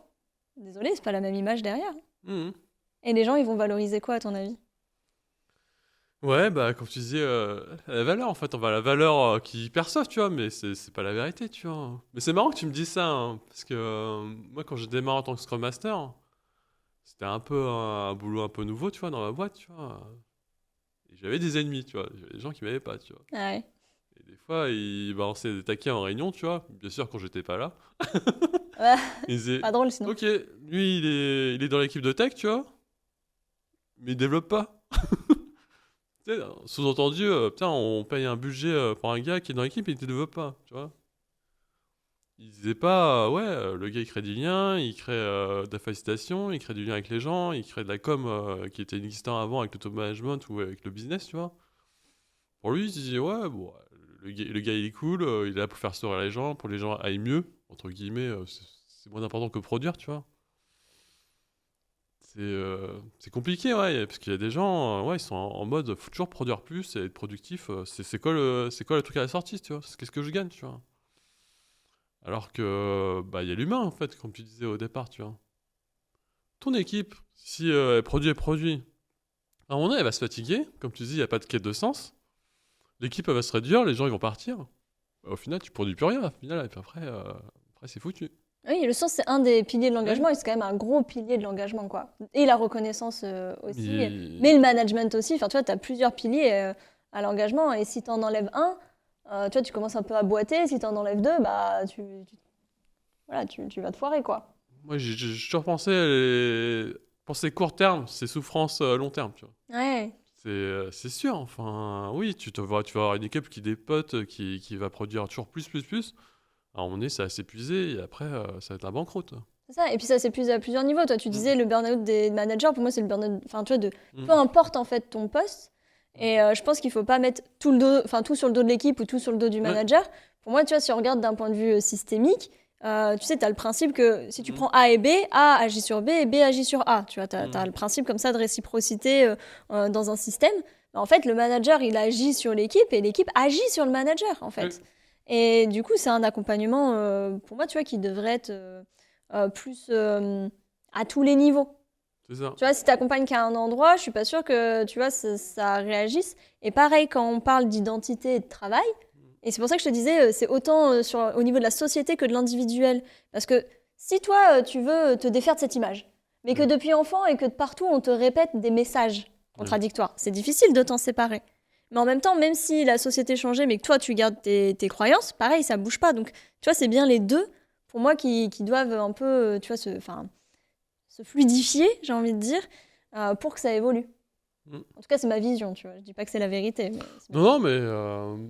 Désolée, c'est pas la même image derrière. Mhm. Et les gens, ils vont valoriser quoi à ton avis? Ouais, bah, comme tu disais, la valeur, en fait, on va la valeur qu'ils perçoivent, tu vois, mais c'est pas la vérité, tu vois. Mais c'est marrant que tu me dises ça, hein, parce que moi, quand j'ai démarré en tant que Scrum Master, c'était un peu un boulot un peu nouveau, tu vois, dans ma boîte, tu vois. Et j'avais des ennemis, tu vois, j'avais des gens qui m'aimaient pas, tu vois. Ah ouais. Et des fois, ils balançaient des taquets en réunion, tu vois, bien sûr, quand j'étais pas là. Ouais, Ils disaient, pas drôle sinon. ok, lui, il est dans l'équipe de tech, tu vois, mais il développe pas. Tu sais, sous-entendu, putain, on paye un budget pour un gars qui est dans l'équipe et il ne développe pas, tu vois. Il disait pas, ouais, le gars il crée du lien, il crée de la facilitation, il crée du lien avec les gens, il crée de la com qui était inexistant avant avec l'auto-management ou avec le business, tu vois. Pour lui, il disait, ouais, bon, le gars il est cool, il est là pour faire sourire les gens, pour que les gens aillent mieux, entre guillemets, c'est moins important que produire, tu vois. C'est compliqué, ouais, parce qu'il y a des gens, ouais, ils sont en mode, faut toujours produire plus et être productif. C'est quoi le truc à la sortie, tu vois? Qu'est-ce que je gagne, tu vois? Alors que, bah, il y a l'humain, en fait, comme tu disais au départ, tu vois. Ton équipe, si elle produit, à un moment donné, elle va se fatiguer. Comme tu dis, il n'y a pas de quête de sens. L'équipe, elle va se réduire, les gens, ils vont partir. Bah, au final, tu produis plus rien, au final, et puis après c'est foutu. Oui, le sens, c'est un des piliers de Ouais. l'engagement et c'est quand même un gros pilier de l'engagement, quoi. Et la reconnaissance aussi, mais Mais- le management aussi. Enfin, tu vois, tu as plusieurs piliers à l'engagement et si tu en enlèves un, tu vois, tu commences un peu à boiter. Si tu en enlèves deux, bah, voilà, tu vas te foirer, quoi. Moi, j'ai toujours pensé, penser court terme, c'est souffrance long terme, tu vois. Ouais. C'est sûr, enfin, oui, tu vas avoir une équipe qui dépote, qui va produire toujours plus, plus, plus. À un moment donné, ça va s'épuiser et après, ça va être la banqueroute. C'est ça, et puis ça s'épuise à plusieurs niveaux. Toi, tu Mm. disais le burn-out des managers, pour moi, c'est le burn-out, enfin, tu vois, de peu Mm. importe en fait ton poste. Et je pense qu'il faut pas mettre tout le dos, enfin, tout sur le dos de l'équipe ou tout sur le dos du Ouais. manager. Pour moi, tu vois, si on regarde d'un point de vue systémique, tu sais, tu as le principe que si tu Mm. prends A et B, A agit sur B et B agit sur A. Tu vois, tu as, Mm. le principe comme ça de réciprocité dans un système. Mais en fait, le manager, il agit sur l'équipe et l'équipe agit sur le manager, en Ouais. fait. Et du coup, c'est un accompagnement, pour moi, tu vois, qui devrait être plus à tous les niveaux. C'est ça. Tu vois, si tu accompagnes qu'à un endroit, je suis pas sûre que tu vois, ça réagisse. Et pareil, quand on parle d'identité et de travail, et c'est pour ça que je te disais, c'est autant au niveau de la société que de l'individuel. Parce que si toi, tu veux te défaire de cette image, mais que Ouais. depuis enfant et que de partout, on te répète des messages Ouais. contradictoires, c'est difficile de t'en séparer. Mais en même temps, même si la société changeait, mais que toi, tu gardes tes croyances, pareil, ça bouge pas. Donc, tu vois, c'est bien les deux, pour moi, qui doivent un peu, tu vois, se fluidifier, j'ai envie de dire, pour que ça évolue. Mm. En tout cas, c'est ma vision, tu vois. Je dis pas que c'est la vérité, mais c'est ma Non, non, vision. mais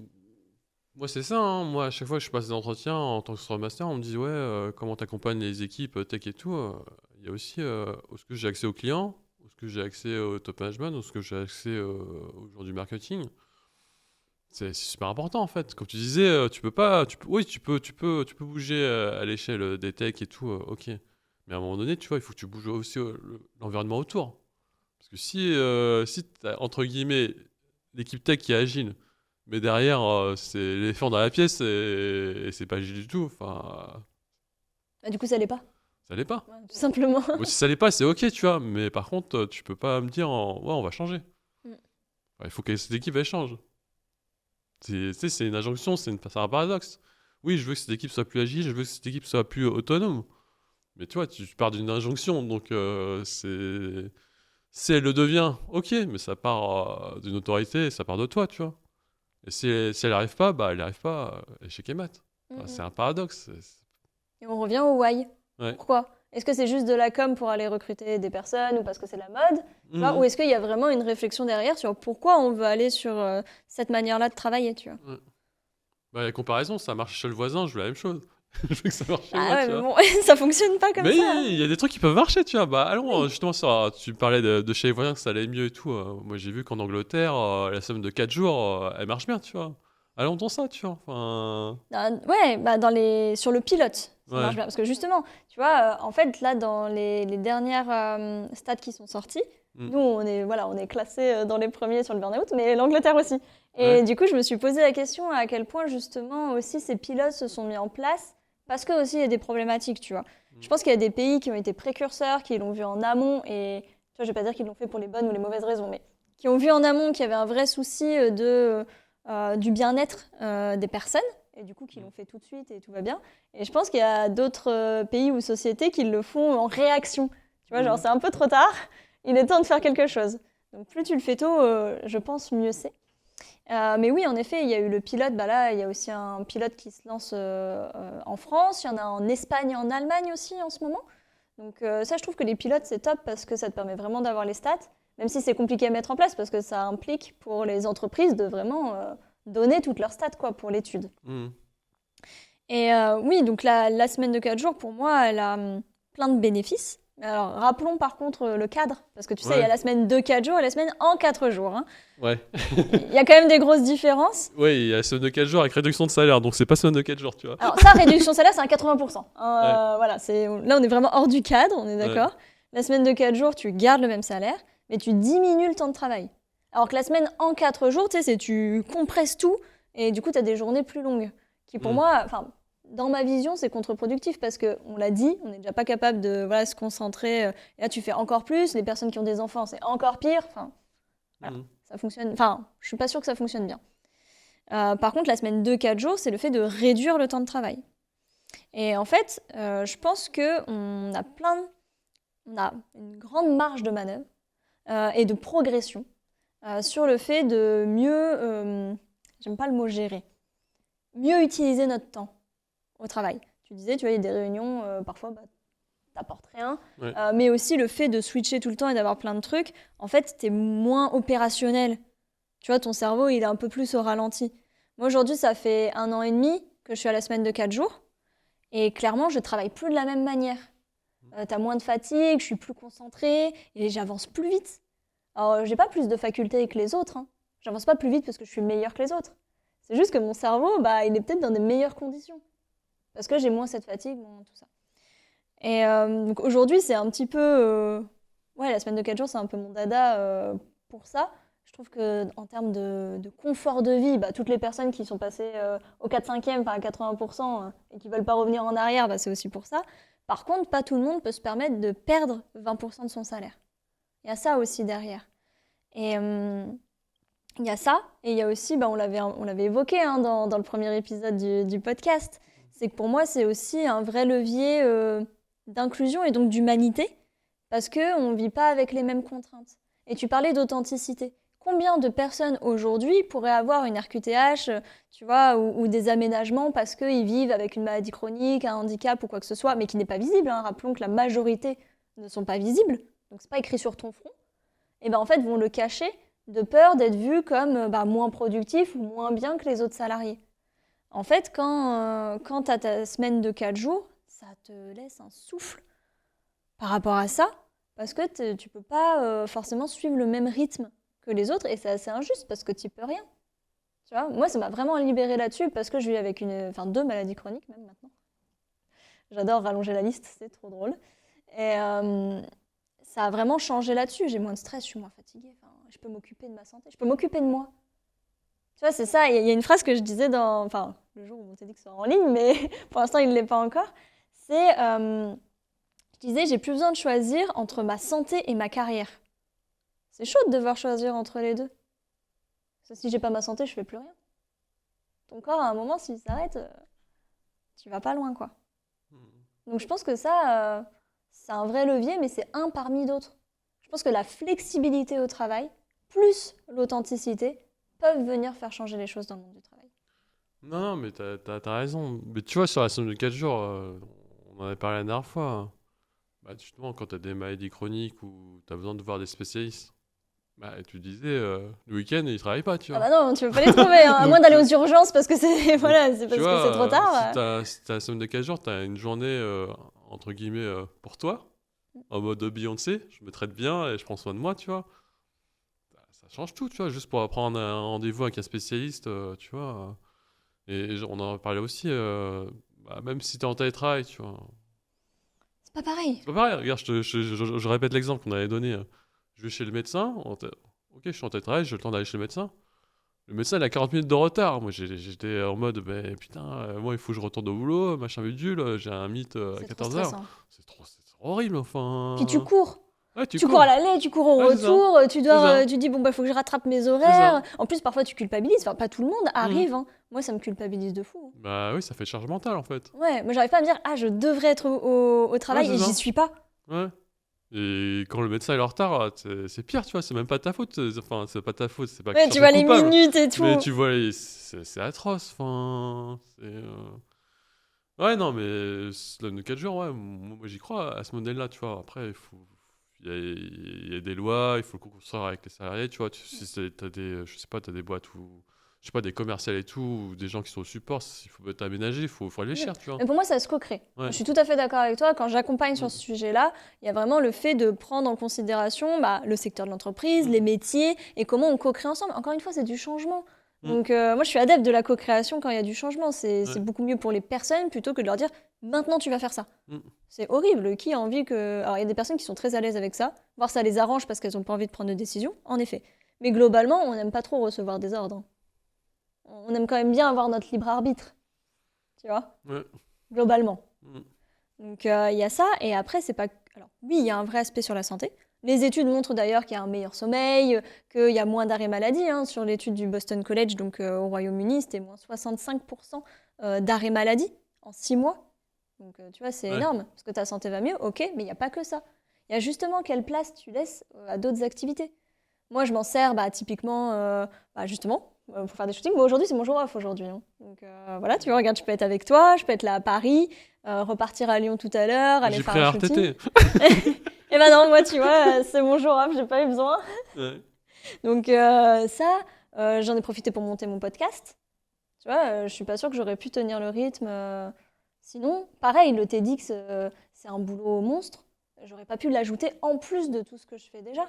moi, c'est ça, hein. Moi, à chaque fois que je passe des entretiens en tant que Scrum Master, on me dit, ouais, comment t'accompagnes les équipes tech et tout. Il y a aussi, est-ce que j'ai accès aux clients, est-ce que j'ai accès au top management, est-ce que j'ai accès aux gens du marketing. C'est super important en fait. Comme tu disais, tu peux pas, oui, tu peux bouger à l'échelle des techs et tout, ok. Mais à un moment donné, tu vois, il faut que tu bouges aussi l'environnement autour. Parce que si t'as, entre guillemets, l'équipe tech qui est agile, mais derrière, c'est l'éléphant dans la pièce et c'est pas agile du tout, enfin, Bah, du coup, ça l'est pas. ça l'est pas. Ouais, tout simplement. Bon, si ça l'est pas, c'est ok, tu vois. Mais par contre, tu peux pas me dire, ouais, on va changer. Mm. Enfin, il faut que cette équipe, elle change. Tu sais, c'est une injonction, c'est un paradoxe. Oui, je veux que cette équipe soit plus agile, je veux que cette équipe soit plus autonome. Mais tu vois, tu pars d'une injonction, donc si elle le devient, ok, mais ça part d'une autorité, ça part de toi, tu vois. Et si elle arrive pas, bah elle arrive pas, échec et mat. Enfin, c'est un paradoxe. Et on revient au why. Ouais. Pourquoi? Est-ce que c'est juste de la com pour aller recruter des personnes ou parce que c'est la mode? Tu vois, Mhm. ou est-ce qu'il y a vraiment une réflexion derrière sur pourquoi on veut aller sur cette manière-là de travailler, tu vois? Ouais. Bah, la comparaison, ça marche chez le voisin, je veux la même chose. Je veux que ça marche chez Ah moi, ouais, tu mais vois. bon, ça fonctionne pas comme Mais ça, hein. il y a des trucs qui peuvent marcher, tu vois. Bah, allons, Oui. justement, tu parlais de chez les voisins que ça allait mieux et tout. Moi, j'ai vu qu'en Angleterre, la semaine de 4 jours, elle marche bien, tu vois. Allons dans ça, tu vois. Enfin, Ouais, bah sur le pilote, ça ouais. marche bien. Parce que justement, tu vois, en fait, là, dans les dernières stats qui sont sorties, Mm. Nous, on est classé dans les premiers sur le burn-out, mais l'Angleterre aussi. Et Ouais. du coup, je me suis posé la question à quel point, justement, aussi ces pilotes se sont mis en place, parce que aussi il y a des problématiques, tu vois. Je pense qu'il y a des pays qui ont été précurseurs, qui l'ont vu en amont, et tu vois, je vais pas dire qu'ils l'ont fait pour les bonnes ou les mauvaises raisons, mais qui ont vu en amont qu'il y avait un vrai souci du bien-être des personnes, et du coup, qui l'ont fait tout de suite et tout va bien. Et je pense qu'il y a d'autres pays ou sociétés qui le font en réaction. Tu vois, genre, c'est un peu trop tard, il est temps de faire quelque chose. Donc, plus tu le fais tôt, je pense, mieux c'est. Mais oui, en effet, il y a eu le pilote. Bah là, il y a aussi un pilote qui se lance en France. Il y en a en Espagne et en Allemagne aussi en ce moment. Donc ça, je trouve que les pilotes, c'est top parce que ça te permet vraiment d'avoir les stats, même si c'est compliqué à mettre en place parce que ça implique pour les entreprises de vraiment donner toutes leurs stats quoi, pour l'étude. Mm. Et oui, donc la semaine de 4 jours, pour moi, elle a plein de bénéfices. Alors, rappelons par contre le cadre, parce que tu sais, il y a Ouais. la semaine de 4 jours et la semaine en 4 jours. Hein. Ouais. Il y a quand même des grosses différences. Ouais, il y a semaine de 4 jours avec réduction de salaire, donc c'est pas semaine de 4 jours, tu vois. Alors ça, réduction salaire, c'est à 80%. Ouais. Voilà, là, on est vraiment hors du cadre, on est d'accord. La semaine de 4 jours, tu gardes le même salaire, mais tu diminues le temps de travail. Alors que la semaine en 4 jours, tu sais, tu compresses tout, et du coup, tu as des journées plus longues. Qui pour moi, enfin, dans ma vision, c'est contre-productif, parce qu'on l'a dit, on n'est déjà pas capable de se concentrer. Et là, tu fais encore plus, les personnes qui ont des enfants, c'est encore pire. Enfin, voilà, ça fonctionne. Enfin, je suis pas sûre que ça fonctionne bien. Par contre, la semaine de 4 jours, c'est le fait de réduire le temps de travail. Et en fait, je pense qu'on a une grande marge de manœuvre et de progression sur le fait de mieux, j'aime pas le mot gérer, mieux utiliser notre temps au travail. Tu disais, tu vois, il y a des réunions, parfois, t'apportes rien, Ouais. mais aussi le fait de switcher tout le temps et d'avoir plein de trucs, en fait, t'es moins opérationnel. Tu vois, ton cerveau, il est un peu plus au ralenti. Moi, aujourd'hui, ça fait 1 an et demi que je suis à la semaine de 4 jours. Et clairement, je travaille plus de la même manière. T'as moins de fatigue, je suis plus concentrée et j'avance plus vite. Alors, j'ai pas plus de facultés que les autres. Hein. J'avance pas plus vite parce que je suis meilleure que les autres. C'est juste que mon cerveau, il est peut-être dans des meilleures conditions. Parce que j'ai moins cette fatigue, moins tout ça. Et donc aujourd'hui, c'est un petit peu... Ouais, la semaine de 4 jours, c'est un peu mon dada pour ça. Je trouve qu'en termes de confort de vie, toutes les personnes qui sont passées au 4/5e, enfin à 80%, et qui ne veulent pas revenir en arrière, c'est aussi pour ça. Par contre, pas tout le monde peut se permettre de perdre 20% de son salaire. Il y a ça aussi derrière. Et il y a ça, et il y a aussi, on l'avait évoqué hein, dans le premier épisode du podcast, c'est que pour moi, c'est aussi un vrai levier d'inclusion et donc d'humanité, parce qu'on ne vit pas avec les mêmes contraintes. Et tu parlais d'authenticité. Combien de personnes aujourd'hui pourraient avoir une RQTH, tu vois, ou des aménagements parce qu'ils vivent avec une maladie chronique, un handicap ou quoi que ce soit, mais qui n'est pas visible. Hein. Rappelons que la majorité ne sont pas visibles, donc c'est pas écrit sur ton front. Et en fait, vont le cacher de peur d'être vus comme moins productifs ou moins bien que les autres salariés. En fait, quand tu as ta semaine de 4 jours, ça te laisse un souffle par rapport à ça, parce que tu peux pas forcément suivre le même rythme que les autres, et c'est assez injuste parce que tu peux rien. Tu vois, moi, ça m'a vraiment libérée là-dessus parce que je vis avec 2 maladies chroniques même maintenant. J'adore rallonger la liste, c'est trop drôle. Et ça a vraiment changé là-dessus. J'ai moins de stress, je suis moins fatiguée. Enfin, je peux m'occuper de ma santé, je peux m'occuper de moi. Tu vois, c'est ça. Il y a une phrase que je disais le jour où on t'a dit que ce sera en ligne, mais pour l'instant, il ne l'est pas encore. C'est, je disais, j'ai plus besoin de choisir entre ma santé et ma carrière. C'est chaud de devoir choisir entre les deux. Parce que si j'ai pas ma santé, je fais plus rien. Ton corps, à un moment, s'il s'arrête, tu vas pas loin, quoi. Donc je pense que ça, c'est un vrai levier, mais c'est un parmi d'autres. Je pense que la flexibilité au travail, plus l'authenticité, peuvent venir faire changer les choses dans le monde du travail. Non, mais t'as raison. Mais tu vois, sur la semaine de 4 jours, on en avait parlé la dernière fois. Justement, quand t'as des maladies chroniques ou t'as besoin de voir des spécialistes, tu disais, le week-end, ils travaillent pas, tu vois. Ah non, tu peux pas les trouver, hein, à moins d'aller aux urgences parce que c'est trop tard. Si t'as la semaine de 4 jours, t'as une journée, entre guillemets, pour toi, en mode Beyoncé, je me traite bien et je prends soin de moi, tu vois. Ça change tout, tu vois, juste pour prendre un rendez-vous avec un spécialiste, tu vois. Et on en parlait aussi, même si t'es en télétravail, tu vois. C'est pas pareil. C'est pas pareil, regarde, je répète l'exemple qu'on avait donné. je vais chez le médecin. Ok, je suis en télétravail, j'ai le temps d'aller chez le médecin. Le médecin, il a 40 minutes de retard. Moi, j'étais en mode, ben putain, moi, il faut que je retourne au boulot, machin bidule, j'ai un meet à C'est trop 14h. stressant. C'est trop horrible, enfin. Puis tu cours. Ouais, Tu cours à l'aller, tu cours au Ouais, c'est ça. retour, C'est ça. tu dis bon bah faut que je rattrape mes ça. horaires. En plus parfois tu culpabilises, enfin pas tout le monde Mhm. arrive, hein. Moi ça me culpabilise de fou. Bah oui, ça fait charge mentale, en fait. Ouais, moi j'arrive pas à me dire ah je devrais être au travail Ouais, et c'est j'y ça. suis pas. Ouais. Et quand le médecin est en retard, c'est pire, tu vois, c'est même pas ta faute. Enfin, c'est pas ta faute, c'est pas que Ouais, tu tu sois vois les coupable. minutes et tout. Mais tu vois, c'est atroce, enfin. Ouais, non, mais le 4 jours, ouais, moi j'y crois à ce modèle-là, tu vois. Après, il y a des lois, il faut le construire avec les salariés, tu vois. Si t'as je sais pas, t'as des boîtes ou, je sais pas, des commerciales et tout, ou des gens qui sont au support, il faut t'aménager, il faut réfléchir, tu vois. Mais pour moi ça se co-crée. Ouais. Je suis tout à fait d'accord avec toi. Quand j'accompagne sur ce sujet-là, il y a vraiment le fait de prendre en considération le secteur de l'entreprise, les métiers et comment on co-crée ensemble. Encore une fois, c'est du changement. Donc moi je suis adepte de la co-création quand il y a du changement. C'est beaucoup mieux pour les personnes plutôt que de leur dire maintenant tu vas faire ça. C'est horrible. Qui a envie que... Alors il y a des personnes qui sont très à l'aise avec ça, voire ça les arrange parce qu'elles n'ont pas envie de prendre de décision, en effet. Mais globalement, on n'aime pas trop recevoir des ordres, hein. On aime quand même bien avoir notre libre arbitre, tu vois, Ouais. globalement. Mm. Donc il y a ça, et après c'est pas... Alors oui, il y a un vrai aspect sur la santé. Les études montrent d'ailleurs qu'il y a un meilleur sommeil, qu'il y a moins d'arrêts maladie, hein. Sur l'étude du Boston College, donc au Royaume-Uni, c'était moins 65% d'arrêts maladie en 6 mois. Donc tu vois, c'est énorme, parce que ta santé va mieux, ok, mais il n'y a pas que ça. Il y a justement quelle place tu laisses à d'autres activités. Moi, je m'en sers typiquement, justement, pour faire des shootings. Bon, aujourd'hui, c'est mon jour off aujourd'hui, hein. Donc voilà, tu vois, regarde, je peux être avec toi, je peux être là à Paris, repartir à Lyon tout à l'heure, aller J'ai faire pris un un shooting. RTT. Et ben non, moi, tu vois, c'est mon jour off, j'ai pas eu besoin. Ouais. Donc ça, j'en ai profité pour monter mon podcast. Tu vois, je suis pas sûre que j'aurais pu tenir le rythme. Sinon, pareil, le TEDx, c'est un boulot monstre. J'aurais pas pu l'ajouter en plus de tout ce que je fais déjà.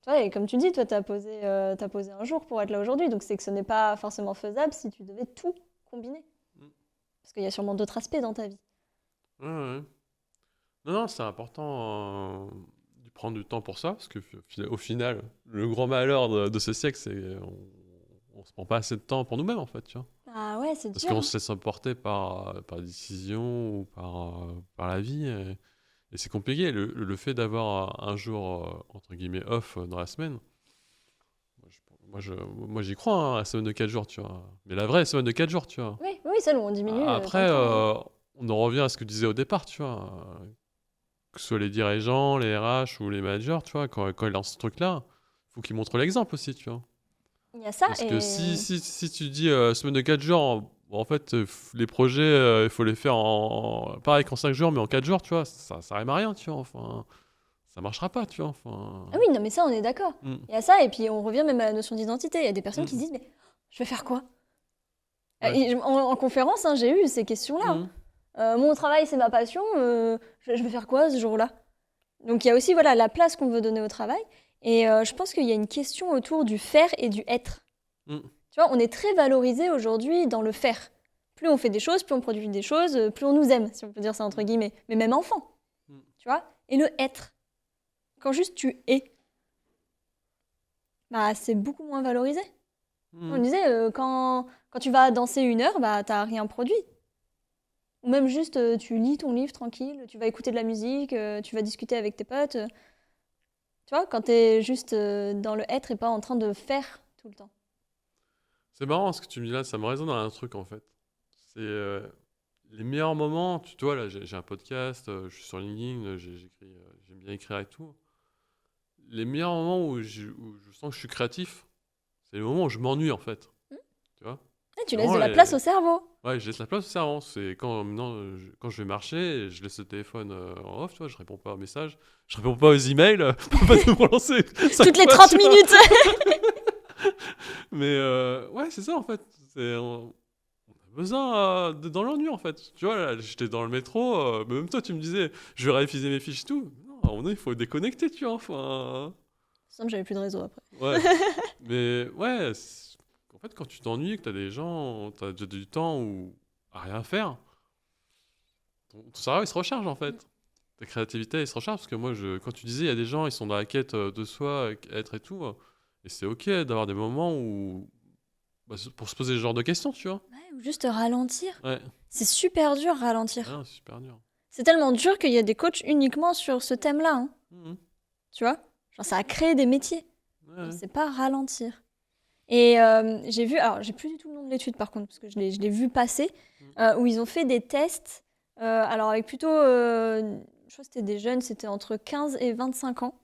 Tu vois, et comme tu dis, toi, t'as posé un jour pour être là aujourd'hui. Donc c'est que ce n'est pas forcément faisable si tu devais tout combiner. Parce qu'il y a sûrement d'autres aspects dans ta vie. Ouais, ouais. Non, c'est important de prendre du temps pour ça, parce que au final, le grand malheur de ce siècle, c'est on se prend pas assez de temps pour nous-mêmes, en fait, tu vois. Ah ouais, c'est Parce dur. qu'on se laisse emporter par les décisions ou par la vie, et c'est compliqué. Le fait d'avoir un jour, entre guillemets, off dans la semaine, moi j'y crois, hein, à la semaine de 4 jours, tu vois. Mais la vraie semaine de 4 jours, tu vois. Oui, oui, celle où on diminue. Après, temps de travail. on en revient à ce que tu disais au départ, tu vois. Que ce soit les dirigeants, les RH ou les managers, tu vois, quand ils lancent ce truc-là, il faut qu'ils montrent l'exemple aussi, tu vois. Il y a ça Parce et... que si tu dis semaine de 4 jours, bon, en fait, les projets, il faut les faire pareil qu'en 5 jours, mais en 4 jours, tu vois, ça rime à rien, tu vois. Enfin, ça marchera pas, tu vois. Enfin... Ah oui, non, mais ça, on est d'accord. Il y a ça, et puis on revient même à la notion d'identité. Il y a des personnes qui se disent, mais je vais faire quoi? Ouais. Et en conférence, hein, j'ai eu ces questions-là. Mon travail, c'est ma passion. Je vais faire quoi ce jour-là? Donc il y a aussi voilà, la place qu'on veut donner au travail. Et je pense qu'il y a une question autour du faire et du être. Tu vois, on est très valorisé aujourd'hui dans le faire. Plus on fait des choses, plus on produit des choses, plus on nous aime, si on peut dire ça entre guillemets. Mais même enfant, tu vois. Et le être, quand juste tu es, c'est beaucoup moins valorisé. On disait, quand tu vas danser 1 heure, t'as rien produit. Ou même juste, tu lis ton livre tranquille, tu vas écouter de la musique, tu vas discuter avec tes potes. Tu vois, quand t'es juste dans le être et pas en train de faire tout le temps. C'est marrant ce que tu me dis là, ça me résonne dans un truc en fait. C'est les meilleurs moments, tu vois, là j'ai un podcast, je suis sur LinkedIn, j'écris, j'aime bien écrire et tout. Les meilleurs moments où je sens que je suis créatif, c'est les moments où je m'ennuie en fait. Tu vois? Et tu laisses de la place au cerveau. Ouais, je laisse la place au cerveau. C'est quand, quand je vais marcher, je laisse le téléphone en off, tu vois, je réponds pas aux messages, je réponds pas aux emails pour pas me relancer. Toutes les 30 minutes. Mais ouais, c'est ça en fait. On a besoin dans l'ennui en fait. Tu vois, là, j'étais dans le métro, mais même toi tu me disais, je vais réviser mes fiches et tout. Non, à un moment donné, il faut déconnecter, tu vois. Enfin... Simple, j'avais plus de réseau après. Ouais, mais ouais, en fait, quand tu t'ennuies, que t'as des gens, t'as déjà du temps ou à rien faire, ton cerveau il se recharge en fait. ta créativité elle se recharge parce que moi, quand tu disais, il y a des gens, ils sont dans la quête de soi, être et tout, et c'est ok d'avoir des moments où pour se poser ce genre de questions, tu vois. Ouais, ou juste ralentir. Ouais, C'est super dur ralentir. ah, c'est super dur. C'est tellement dur qu'il y a des coachs uniquement sur ce thème-là, hein, Mhm. tu vois. Genre ça a créé des métiers. Ouais, Genre, ouais. c'est pas ralentir. Et j'ai vu, alors j'ai plus du tout le nom de l'étude par contre, parce que je l'ai vu passer, où ils ont fait des tests, alors avec plutôt, je crois que c'était des jeunes, c'était entre 15 et 25 ans,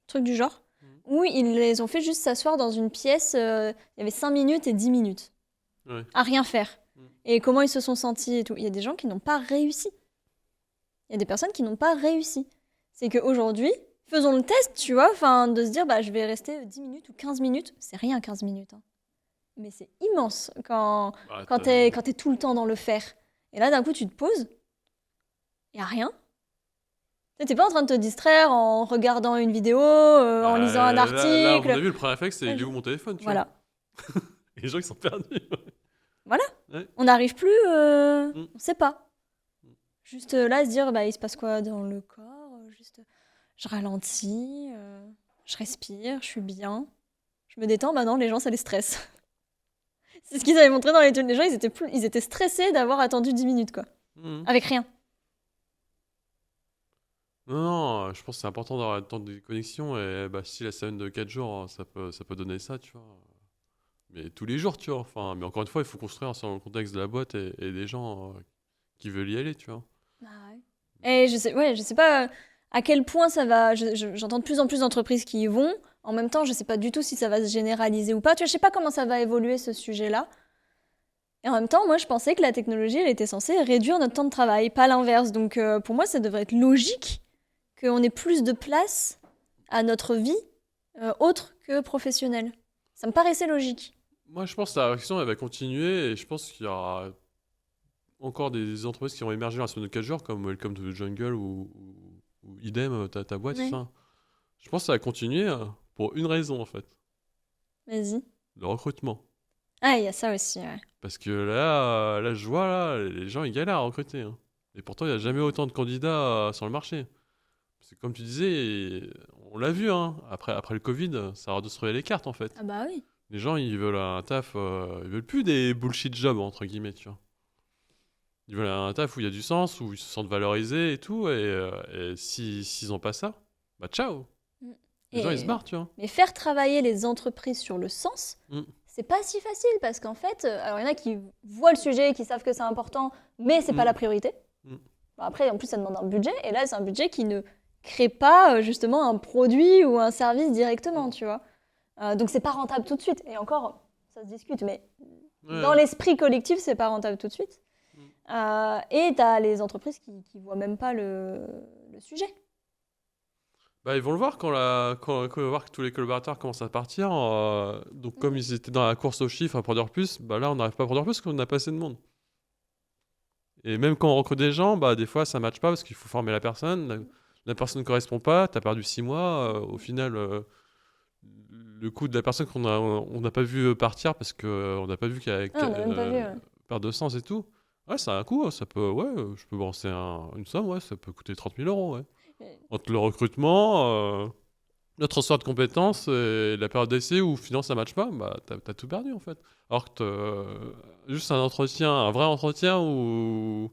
truc du genre, où ils les ont fait juste s'asseoir dans une pièce, il y avait 5 minutes et 10 minutes, Ouais. à rien faire. Mm. Et comment ils se sont sentis et tout. Il y a des gens qui n'ont pas réussi. Il y a des personnes qui n'ont pas réussi. C'est qu'aujourd'hui, faisons le test, tu vois, enfin, de se dire, bah, je vais rester 10 minutes ou 15 minutes. C'est rien, 15 minutes. Hein. Mais c'est immense quand Bah, t'es tout le temps dans le faire. Et là, d'un coup, tu te poses, il n'y a rien. Tu sais, t'es pas en train de te distraire en regardant une vidéo, en lisant un là, à mon article. avis, le premier réflexe, c'est Ouais, il est où mon téléphone, tu vois. Voilà. Et les gens, ils sont perdus. Voilà. Ouais. On n'arrive plus, Mm. on sait pas. Juste là, à se dire, bah, il se passe quoi dans le corps juste, je ralentis, je respire, je suis bien. Je me détends, bah non, les gens, ça les stresse. C'est ce qu'ils avaient montré dans l'étude. Les gens, ils étaient stressés d'avoir attendu 10 minutes, quoi. Mhm. Avec rien. Non, je pense que c'est important d'avoir le temps de déconnexion et bah, si la semaine de 4 jours, ça peut donner ça, tu vois. Mais tous les jours, tu vois. Enfin, mais encore une fois, il faut construire sur le contexte de la boîte et des gens qui veulent y aller, tu vois. Bah ouais. Et je sais pas à quel point ça va. J'entends de plus en plus d'entreprises qui y vont. En même temps, je sais pas du tout si ça va se généraliser ou pas. Tu vois, je sais pas comment ça va évoluer ce sujet-là. Et en même temps, moi, je pensais que la technologie, elle était censée réduire notre temps de travail, pas l'inverse. Donc, pour moi, ça devrait être logique qu'on ait plus de place à notre vie autre que professionnelle. Ça me paraissait logique. Moi, je pense que la réflexion, elle va continuer et je pense qu'il y aura encore des entreprises qui vont émerger dans la semaine de 4 jours, comme Welcome to the Jungle ou Idem, ta boîte. Ouais. Enfin, je pense que ça va continuer pour une raison, en fait. Vas-y. Le recrutement. Ah, il y a ça aussi, ouais. Parce que là, je vois, là, les gens, ils galèrent à recruter. Hein. Et pourtant, il n'y a jamais autant de candidats sur le marché. Parce que comme tu disais, on l'a vu, hein, après le Covid, ça a redistribué les cartes, en fait. Ah bah oui. Les gens, ils veulent un taf, ils veulent plus des bullshit jobs, entre guillemets, tu vois. Ils veulent un taf où il y a du sens, où ils se sentent valorisés et tout, et s'ils n'ont pas ça, bah ciao. Les gens, ils se barrent, tu vois. Mais faire travailler les entreprises sur le sens, Mm. c'est pas si facile parce qu'en fait, alors il y en a qui voient le sujet, qui savent que c'est important, mais c'est pas la priorité. Mm. Bon, après, en plus, ça demande un budget, et là, c'est un budget qui ne crée pas justement un produit ou un service directement, tu vois. Donc, c'est pas rentable tout de suite. Et encore, ça se discute, mais Ouais. dans l'esprit collectif, c'est pas rentable tout de suite. Et t'as les entreprises qui voient même pas le sujet. Bah, ils vont le voir quand ils vont voir que tous les collaborateurs commencent à partir. Donc, comme ils étaient dans la course aux chiffres à produire plus, bah là, on n'arrive pas à produire plus parce qu'on n'a pas assez de monde. Et même quand on recrute des gens, bah, des fois, ça ne matche pas parce qu'il faut former la personne. La personne ne correspond pas, tu as perdu 6 mois. Au final, le coût de la personne on n'a pas vu partir parce qu'on n'a pas vu qu'il y a Ah, on n'a même pas vu, ouais. perte de sens et tout. Ouais, ça a un coût. Ça peut, ouais, je peux balancer une somme, ouais, ça peut coûter 30 000 euros. Ouais. Entre le recrutement, le transfert de compétences et la période d'essai où finalement ça ne matche pas, bah, t'as tout perdu en fait. Alors que juste un entretien, un vrai entretien où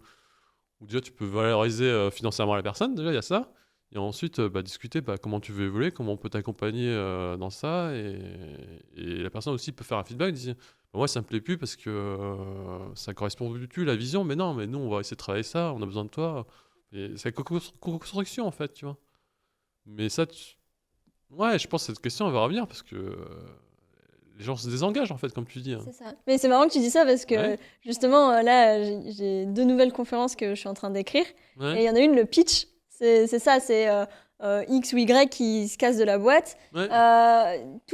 déjà tu peux valoriser financièrement la personne, déjà il y a ça. Et ensuite discuter comment tu veux évoluer, comment on peut t'accompagner dans ça. Et la personne aussi peut faire un feedback, dire moi ça me plaît plus parce que ça correspond plus à la vision, mais non, mais nous on va essayer de travailler ça, on a besoin de toi. Et c'est la construction en fait, tu vois. Mais ça, ouais, je pense que cette question elle va revenir parce que les gens se désengagent en fait, comme tu dis. Hein. C'est ça. Mais c'est marrant que tu dis ça parce que Ouais. justement, là, j'ai 2 nouvelles conférences que je suis en train d'écrire. Ouais. Et il y en a une, le pitch. C'est ça, c'est X ou Y qui se casse de la boîte. Ouais.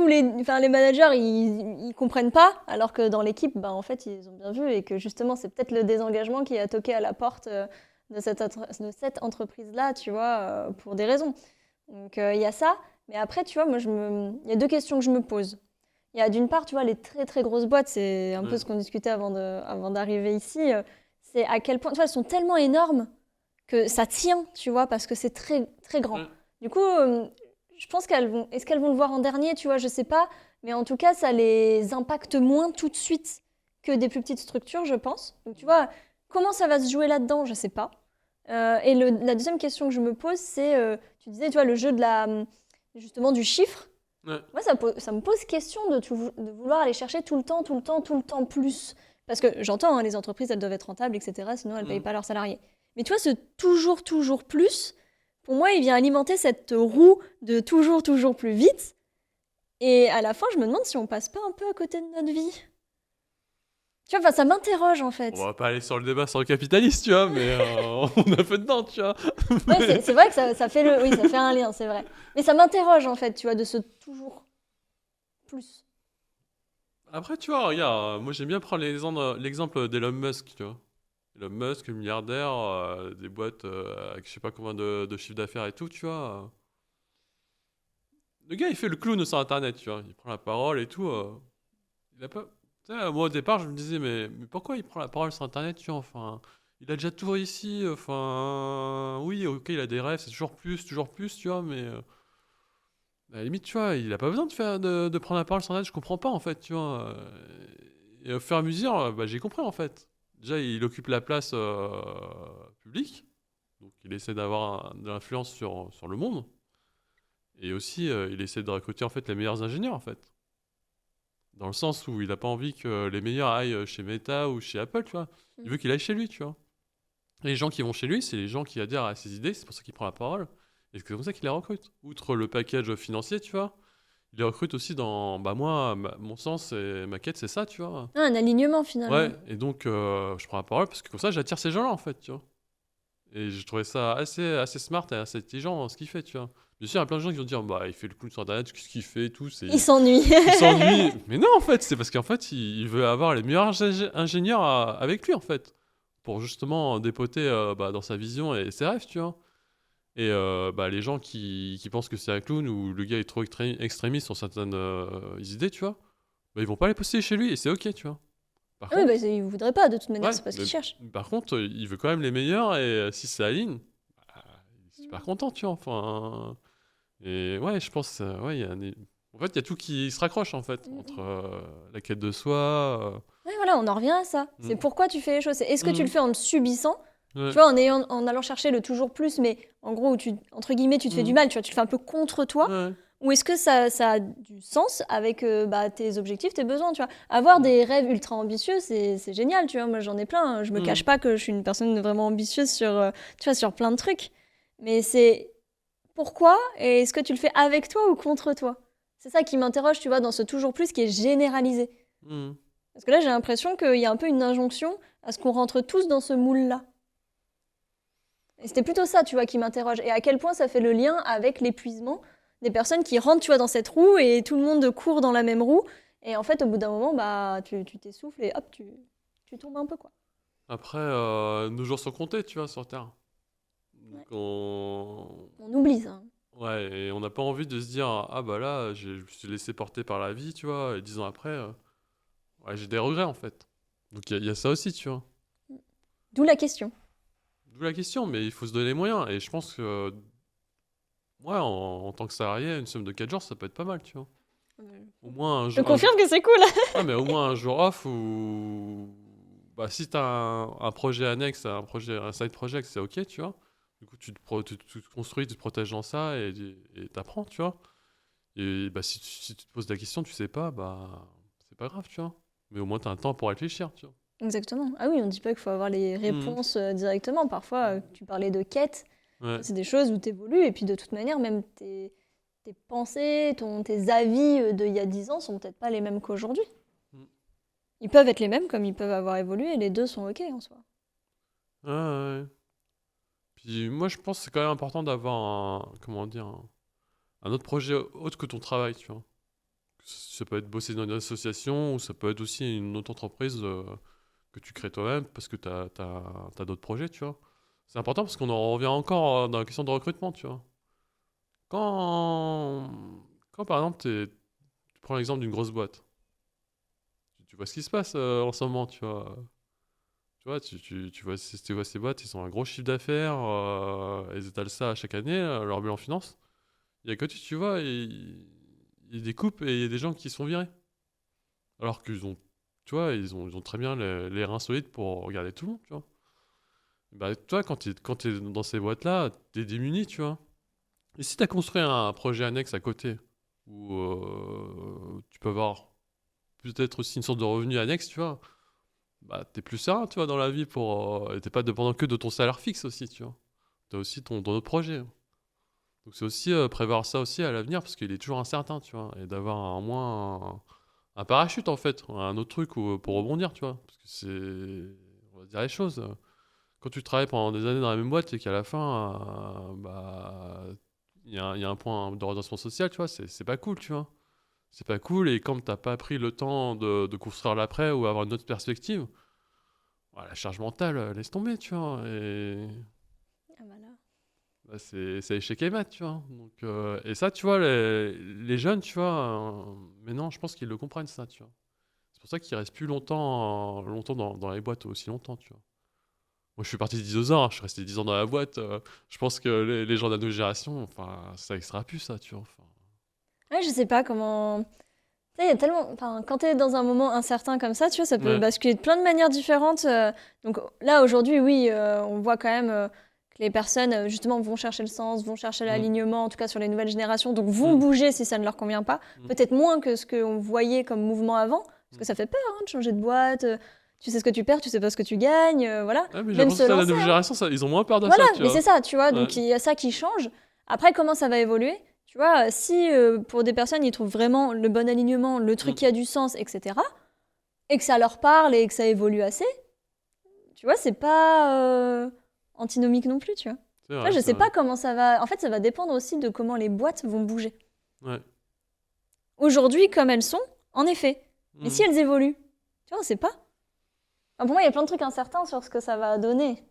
Les managers, ils comprennent pas, alors que dans l'équipe, en fait, ils ont bien vu et que justement, c'est peut-être le désengagement qui a toqué à la porte de cette entreprise-là, tu vois, pour des raisons. Donc, il y a ça. Mais après, tu vois, il y a 2 questions que je me pose. Il y a d'une part, tu vois, les très très grosses boîtes, c'est un peu ce qu'on discutait avant d'arriver ici, c'est à quel point, tu vois, elles sont tellement énormes que ça tient, tu vois, parce que c'est très, très grand. Ouais. Du coup, je pense est-ce qu'elles vont le voir en dernier, tu vois, je sais pas. Mais en tout cas, ça les impacte moins tout de suite que des plus petites structures, je pense. Donc, tu vois, comment ça va se jouer là-dedans, je sais pas. Et la deuxième question que je me pose, c'est, tu disais, tu vois, le jeu justement du chiffre. Ouais. Moi, ça me pose question de vouloir aller chercher tout le temps, tout le temps, tout le temps plus. Parce que j'entends, hein, les entreprises, elles doivent être rentables, etc. Sinon, elles ne payent pas leurs salariés. Mais tu vois, ce toujours, toujours plus, pour moi, il vient alimenter cette roue de toujours, toujours plus vite. Et à la fin, je me demande si on passe pas un peu à côté de notre vie. Tu vois, enfin, ça m'interroge en On fait. va pas aller sur le débat sur le capitalisme, tu vois, mais on a fait dedans, tu vois. Ouais, c'est vrai que ça fait oui, ça fait un lien, c'est vrai. Mais ça m'interroge en fait, tu vois, de ce toujours plus. Après, tu vois, regarde, moi j'aime bien prendre l'exemple d'Elon Musk, tu vois. Elon Musk, milliardaire, des boîtes avec je sais pas combien de chiffre d'affaires et tout, tu vois. Le gars, il fait le clown sur Internet, tu vois. Il prend la parole et tout. Il a pas... Tu sais, moi, au départ, je me disais, mais pourquoi il prend la parole sur Internet, tu vois. Enfin, il a déjà tout réussi. Enfin, oui, ok, il a des rêves, c'est toujours plus, tu vois. Mais à la limite, tu vois, il a pas besoin de prendre la parole sur Internet. Je comprends pas, en fait, tu vois. Et au fur et à mesure, bah, j'ai compris, en fait. Déjà, il occupe la place publique. Donc, il essaie d'avoir de l'influence sur le monde. Et aussi, il essaie de recruter, en fait, les meilleurs ingénieurs, en fait. Dans le sens où il n'a pas envie que les meilleurs aillent chez Meta ou chez Apple, tu vois. Il veut qu'il aille chez lui, tu vois. Et les gens qui vont chez lui, c'est les gens qui adhèrent à ses idées, c'est pour ça qu'il prend la parole. Et c'est comme ça qu'il les recrute. Outre le package financier, tu vois, il les recrute aussi dans... Bah moi, mon sens et ma quête, c'est ça, tu vois. Ah, un alignement finalement. Ouais, et donc je prends la parole parce que comme ça, j'attire ces gens-là, en fait, tu vois. Et je trouvais ça assez smart et assez intelligent ce qu'il fait, tu vois. Bien sûr, il y a plein de gens qui vont dire, bah, il fait le clown sur Internet, qu'est-ce qu'il fait et tout, Il s'ennuie. il s'ennuie. Mais non, en fait, c'est parce qu'en fait, il veut avoir les meilleurs ingénieurs avec lui, en fait, pour justement dépoter bah, dans sa vision et ses rêves, tu vois. Et bah, les gens qui pensent que c'est un clown ou le gars est trop extrémiste sur certaines idées, tu vois, bah, ils vont pas les poster chez lui et c'est ok, tu vois. Par Ah oui, bah, contre, il voudrait pas de toute manière, ouais, c'est pas ce mais qu'il cherche. par contre, il veut quand même les meilleurs et si ça aligne, bah, il est super content, tu vois. Enfin, et ouais, je pense, ouais, en fait, il y a tout qui se raccroche, en fait, entre la quête de soi. Ouais, voilà, on en revient à ça. C'est Mm, pourquoi tu fais les choses. C'est est-ce que tu le mm, fais en le subissant, tu ouais, vois, en allant chercher le toujours plus, mais en gros, où entre guillemets, tu te fais du mm, mal, tu vois, tu le fais un peu contre toi, ouais, ou est-ce que ça a du sens avec bah, tes objectifs, tes besoins, tu vois. Avoir mm, des rêves ultra ambitieux, c'est génial, tu vois. Moi, j'en ai plein, hein. Je me cache mm, pas que je suis une personne vraiment ambitieuse sur, tu vois, sur plein de trucs. Mais c'est pourquoi et est-ce que tu le fais avec toi ou contre toi? C'est ça qui m'interroge, tu vois, dans ce toujours plus qui est généralisé. mm. Parce que là, j'ai l'impression qu'il y a un peu une injonction à ce qu'on rentre tous dans ce moule-là. Et c'était plutôt ça, tu vois, qui m'interroge. Et à quel point ça fait le lien avec l'épuisement des personnes qui rentrent, tu vois, dans cette roue et tout le monde court dans la même roue. Et en fait, au bout d'un moment, bah, tu t'essouffles et hop, tu tombes un peu, quoi. Après, nos jours sont comptés, tu vois, sur Terre. Donc, Ouais. On oublie ça, hein. ouais, et on n'a pas envie de se dire, ah bah là, je me suis laissé porter par la vie, tu vois, et 10 ans après, ouais, j'ai des regrets, en fait. Donc, il y a ça aussi, tu vois. D'où la question. D'où la question, mais il faut se donner les moyens. Et je pense que, ouais, en tant que salarié, une semaine de 4 jours, ça peut être pas mal, tu vois. Au moins un Je jour. confirme que c'est cool. Ouais, mais au moins un jour off ou. Bah, si t'as un projet annexe, un side project, c'est ok, tu vois. Du coup, tu te construis, tu te protèges dans ça et t'apprends, tu vois. Et bah, si tu te poses la question, tu sais pas, bah, c'est pas grave, tu vois. Mais au moins, t'as un temps pour réfléchir, tu vois. Exactement. Ah oui, on ne dit pas qu'il faut avoir les Mhm. réponses directement. Parfois, tu parlais de quête. Ouais. C'est des choses où tu évolues. Et puis, de toute manière, même tes pensées, tes avis d'il y a 10 ans sont peut-être pas les mêmes qu'aujourd'hui. Mm. Ils peuvent être les mêmes comme ils peuvent avoir évolué. Les deux sont OK en soi. Ouais, ouais. Puis moi, je pense que c'est quand même important d'avoir comment dire, un autre projet autre que ton travail, tu vois. Ça peut être bosser dans une association ou ça peut être aussi une autre entreprise que tu crées toi-même parce que tu as d'autres projets, tu vois. C'est important parce qu'on en revient encore dans la question de recrutement, tu vois. Quand, quand par exemple, tu prends l'exemple d'une grosse boîte, tu vois ce qui se passe en ce moment, tu vois. Tu vois, tu vois ces boîtes, ils ont un gros chiffre d'affaires, ils étalent ça chaque année, leur bilan finance. Et à côté, tu vois, il y a des coupes et il y a des gens qui sont virés. Alors qu'ils ont, tu vois, ils ont très bien les reins solides pour regarder tout le monde, tu vois. Bah, toi, quand t'es dans ces boîtes-là, t'es démuni, tu vois. Et si t'as construit un projet annexe à côté, où tu peux avoir peut-être aussi une sorte de revenu annexe, tu vois, bah, t'es plus serein, tu vois, dans la vie et t'es pas dépendant que de ton salaire fixe aussi, tu vois. T'as aussi ton autre projet. Donc c'est aussi prévoir ça aussi à l'avenir parce qu'il est toujours incertain, tu vois, et d'avoir au moins un parachute en fait, un autre truc pour rebondir, tu vois, parce que on va dire les choses. Quand tu travailles pendant des années dans la même boîte et qu'à la fin, bah, il y a un point de redressement social, tu vois, c'est pas cool, tu vois. C'est pas cool et quand t'as pas pris le temps de construire l'après ou avoir une autre perspective, ouais, la charge mentale, laisse tomber, tu vois. Et Ah bah là. bah, c'est échec et mat, tu vois. Donc, et ça, tu vois, les jeunes, tu vois, maintenant, je pense qu'ils le comprennent, ça, tu vois. C'est pour ça qu'ils restent plus longtemps dans les boîtes aussi longtemps, tu vois. Moi, je suis parti de 10 ans, hein, je suis resté 10 ans dans la boîte. Je pense que les gens de la nouvelle génération, enfin, ça extra plus, ça, tu vois. Enfin, Ouais, je sais pas comment. Tu sais, il y a tellement. Enfin, quand t'es dans un moment incertain comme ça, tu vois, ça peut ouais. basculer de plein de manières différentes. Donc là, aujourd'hui, oui, on voit quand même que les personnes, justement, vont chercher le sens, vont chercher Mm, l'alignement, en tout cas sur les nouvelles générations, donc vont mm, bouger si ça ne leur convient pas. mm, Peut-être moins que ce qu'on voyait comme mouvement avant, parce que mm. ça fait peur hein, de changer de boîte. Tu sais ce que tu perds, tu sais pas ce que tu gagnes, voilà. Ouais, mais j'ai Même l'impression se que ça, la lancer, nouvelle hein. génération, ils ont moins peur de Voilà, ça, tu mais c'est vois. ça, tu vois, Ouais. donc il y a ça qui change. Après, comment ça va évoluer? Tu vois, si pour des personnes, ils trouvent vraiment le bon alignement, le truc Mm. qui a du sens, etc., et que ça leur parle et que ça évolue assez, tu vois, c'est pas antinomique non plus, tu vois. C'est Tu vois, vrai, je c'est sais vrai. pas comment ça va. En fait, ça va dépendre aussi de comment les boîtes vont bouger. Ouais. Aujourd'hui, comme elles sont, en effet. Mais si Mm. elles évoluent, tu vois, on sait pas. Enfin, pour moi, il y a plein de trucs incertains sur ce que ça va donner.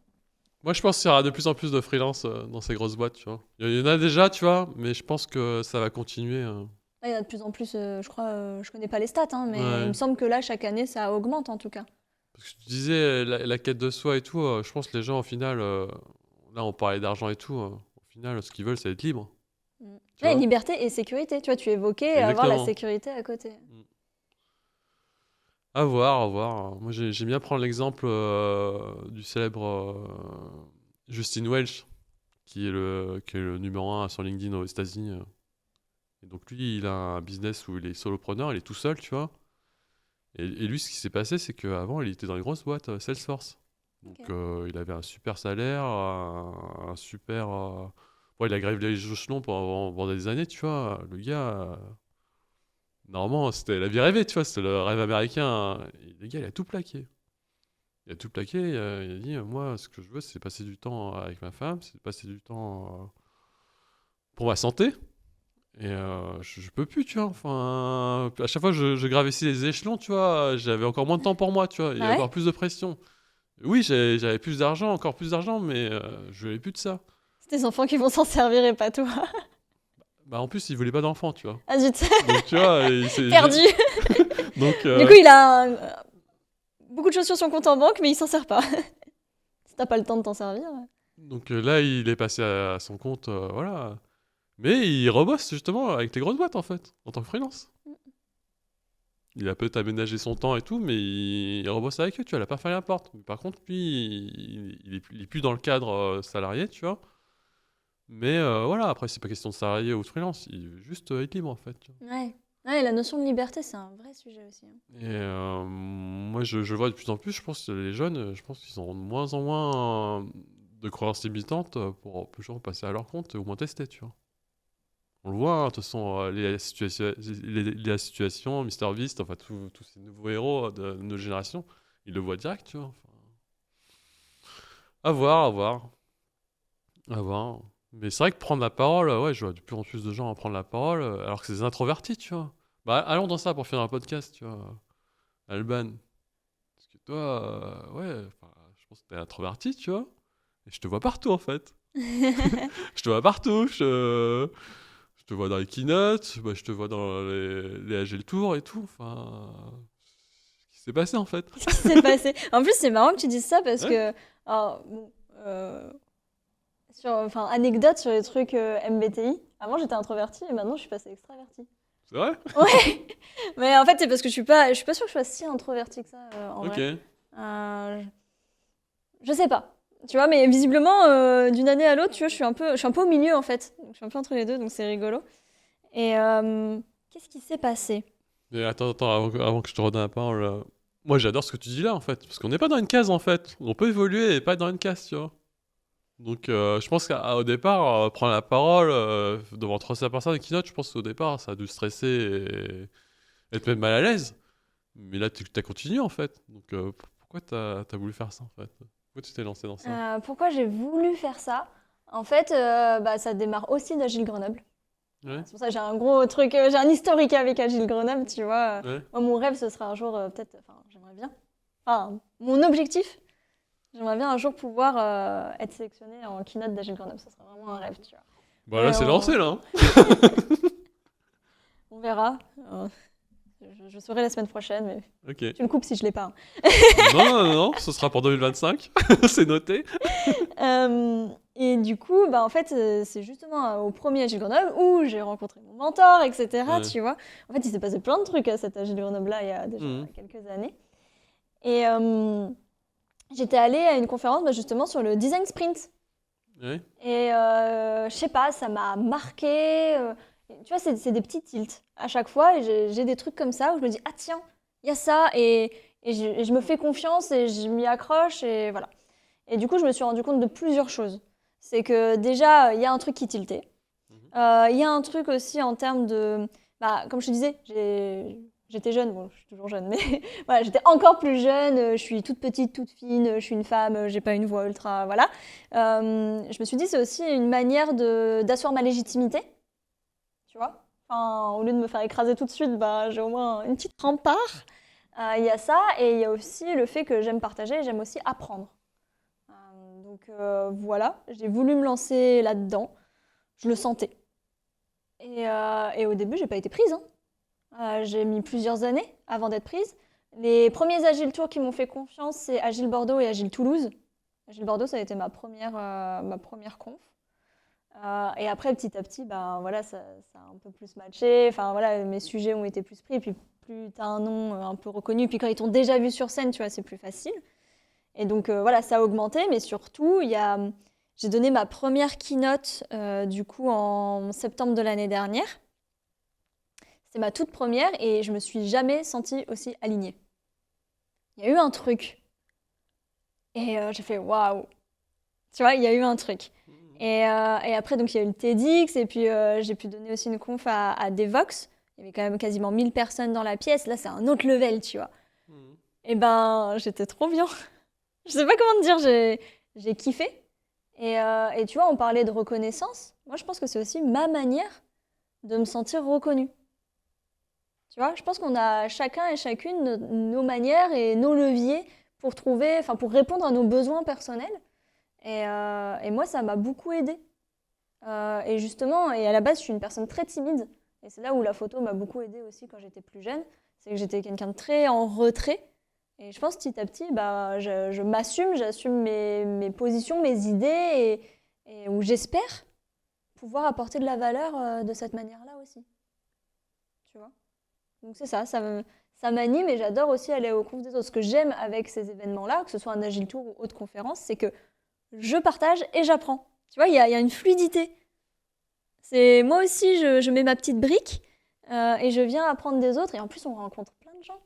Moi, je pense qu'il y aura de plus en plus de freelance dans ces grosses boîtes, tu vois. Il y en a déjà, tu vois, mais je pense que ça va continuer. Là, il y en a de plus en plus, je crois, je connais pas les stats, hein, mais il me Ouais. semble que là, chaque année, ça augmente en tout cas. Parce que tu disais la quête de soi et tout, je pense que les gens, au final, là, on parlait d'argent et tout, au final, ce qu'ils veulent, c'est être libre, Mm. tu Ouais, vois. liberté et sécurité. Tu vois, tu évoquais avoir la Exactement. sécurité à côté. Mm. À voir, à voir. Moi, j'aime bien prendre l'exemple du célèbre Justin Welch, qui est le numéro un sur LinkedIn aux États-Unis. Et donc, lui, il a un business où il est solopreneur, il est tout seul, tu vois. Et lui, ce qui s'est passé, c'est qu'avant, il était dans les grosses boîtes Salesforce. Donc, Ok. il avait un super salaire, un super. Bon, il a gravé les échelons pendant des années, tu vois. Le gars, normalement, c'était la vie rêvée, tu vois. C'était le rêve américain. Et le gars, il a tout plaqué. Il a tout plaqué. Il a dit moi, ce que je veux, c'est passer du temps avec ma femme, c'est passer du temps pour ma santé. Et je peux plus, tu vois. Enfin, à chaque fois que je gravissais les échelons, tu vois, j'avais encore moins de temps pour moi, tu vois. Il y Ah avait ouais? encore plus de pression. Oui, j'avais plus d'argent, encore plus d'argent, mais je voulais plus de ça. C'est tes enfants qui vont s'en servir et pas toi. Bah, en plus, il voulait pas d'enfant, tu vois. Ah zut, Donc, tu vois, perdu. donc, Du coup, il a beaucoup de choses sur son compte en banque, mais il s'en sert pas. Si t'as pas le temps de t'en servir. là, il est passé à son compte, voilà. Mais il rebosse justement avec les grosses boîtes, en fait, en tant que freelance. Il a peut-être aménagé son temps et tout, mais il rebosse avec eux, tu vois, il a pas fermé la porte. Mais par contre, lui, il est plus dans le cadre salarié, tu vois. Mais voilà, après, c'est pas question de salarié ou de freelance, il veut juste être libre, en fait. Tu vois. Ouais. Ouais, la notion de liberté, c'est un vrai sujet aussi, hein. Et moi, je vois de plus en plus, je pense que les jeunes, je pense qu'ils ont de moins en moins de croyances limitantes pour toujours passer à leur compte ou moins tester, tu vois. On le voit, hein, de toute façon, la situation, Mister Beast, enfin, tous ces nouveaux héros de nos générations, ils le voient direct, tu vois. Enfin, à voir, à voir, à voir. Mais c'est vrai que prendre la parole, ouais, je vois de plus en plus de gens prendre la parole, alors que c'est des introvertis, tu vois. Bah, allons dans ça pour finir un podcast, tu vois. Alban, parce que toi, ouais, enfin, je pense que t'es introverti, tu vois. Et je te vois partout, en fait. Je te vois partout, je te vois dans les keynotes, bah, je te vois dans les AG le Tour et tout. Enfin, s'est passé en fait? Qu'est-ce qui s'est passé? En plus, c'est marrant que tu dises ça parce Ouais. que, alors, bon, anecdote sur les trucs MBTI. Avant, j'étais introvertie et maintenant, je suis passée extravertie. C'est vrai? Ouais, mais en fait, c'est parce que je suis pas sûre que je sois si introvertie que ça, en Ok. vrai. Je sais pas. Tu vois, mais visiblement, d'une année à l'autre, tu vois, je suis un peu au milieu en fait. Donc, je suis un peu entre les deux, donc c'est rigolo. Et qu'est-ce qui s'est passé? Mais attends, avant que je te redonne la parole, moi j'adore ce que tu dis là en fait, parce qu'on n'est pas dans une case en fait. On peut évoluer et pas être dans une case, tu vois. Donc je pense qu'au départ, prendre la parole devant 300 personnes qui notent, je pense qu'au départ ça a dû stresser et être même mal à l'aise. Mais là tu as continué en fait. Donc pourquoi t'as voulu faire ça en fait? Pourquoi tu t'es lancé dans ça? Pourquoi j'ai voulu faire ça? En fait, ça démarre aussi d'Agile Grenoble. Ouais, C'est pour ça que j'ai un gros truc, j'ai un historique avec Agile Grenoble, tu vois. ouais. Moi, mon rêve, ce serait un jour, peut-être, enfin, j'aimerais bien. Enfin, mon objectif, j'aimerais bien un jour pouvoir être sélectionnée en keynote d'Agile Grenoble. Ce serait vraiment un rêve, tu vois. Bah là Et c'est lancé là. Hein. on verra. Je saurai la semaine prochaine, mais Ok. tu me coupes si je l'ai pas. Non, ce sera pour 2025. C'est noté. Et du coup, en fait, c'est justement au premier Agile Grenoble où j'ai rencontré mon mentor, etc. Ouais. Tu vois. En fait, il s'est passé plein de trucs à cet Agile Grenoble-là il y a déjà Mhm. quelques années. Et j'étais allée à une conférence justement sur le design sprint. Ouais. Et je sais pas, ça m'a marqué. Tu vois, c'est des petits tilts à chaque fois. Et j'ai des trucs comme ça où je me dis, ah tiens, il y a ça. Et je me fais confiance et je m'y accroche. Et voilà. Et du coup, je me suis rendu compte de plusieurs choses. C'est que déjà, il y a un truc qui tiltait. Mhm. Il y a un truc aussi en termes de... comme je te disais, j'étais jeune, bon, je suis toujours jeune, mais voilà, j'étais encore plus jeune, je suis toute petite, toute fine, je suis une femme, j'ai pas une voix ultra, voilà. Je me suis dit, c'est aussi une manière d'asseoir ma légitimité, tu vois. Enfin, au lieu de me faire écraser tout de suite, j'ai au moins une petite rempart. Il y a ça, et il y a aussi le fait que j'aime partager, et j'aime aussi apprendre. Donc voilà, j'ai voulu me lancer là-dedans, je le sentais. Et au début, j'ai pas été prise. Hein. J'ai mis plusieurs années avant d'être prise. Les premiers Agile Tours qui m'ont fait confiance, c'est Agile Bordeaux et Agile Toulouse. Agile Bordeaux, ça a été ma première conf. Et après, petit à petit, voilà, ça a un peu plus matché. Enfin, voilà, mes sujets ont été plus pris. Et puis, plus tu as un nom un peu reconnu, puis quand ils t'ont déjà vu sur scène, tu vois, c'est plus facile. Et donc, voilà, ça a augmenté. Mais surtout, j'ai donné ma première keynote, du coup, en septembre de l'année dernière. C'est ma toute première et je me suis jamais sentie aussi alignée. Il y a eu un truc. Et j'ai fait waouh. Tu vois, il y a eu un truc. Et après, donc, il y a eu le TEDx et puis j'ai pu donner aussi une conf à Devox. Il y avait quand même quasiment 1000 personnes dans la pièce. Là, c'est un autre level, tu vois. Mhm. Et j'étais trop bien. Je sais pas comment te dire, j'ai kiffé. Et tu vois, on parlait de reconnaissance. Moi, je pense que c'est aussi ma manière de me sentir reconnue. Tu vois, je pense qu'on a chacun et chacune nos manières et nos leviers pour pour répondre à nos besoins personnels. Et moi, ça m'a beaucoup aidée. Et justement, et à la base, je suis une personne très timide. Et c'est là où la photo m'a beaucoup aidée aussi quand j'étais plus jeune. C'est que j'étais quelqu'un de très en retrait. Et je pense petit à petit, je m'assume, j'assume mes positions, mes idées, et où j'espère pouvoir apporter de la valeur de cette manière-là aussi. Tu vois? Donc c'est ça, ça m'anime et j'adore aussi aller aux confs des autres. Ce que j'aime avec ces événements-là, que ce soit un Agile Tour ou autre conférence, c'est que je partage et j'apprends. Tu vois, il y a une fluidité. Moi aussi, je mets ma petite brique et je viens apprendre des autres. Et en plus, on rencontre plein de gens.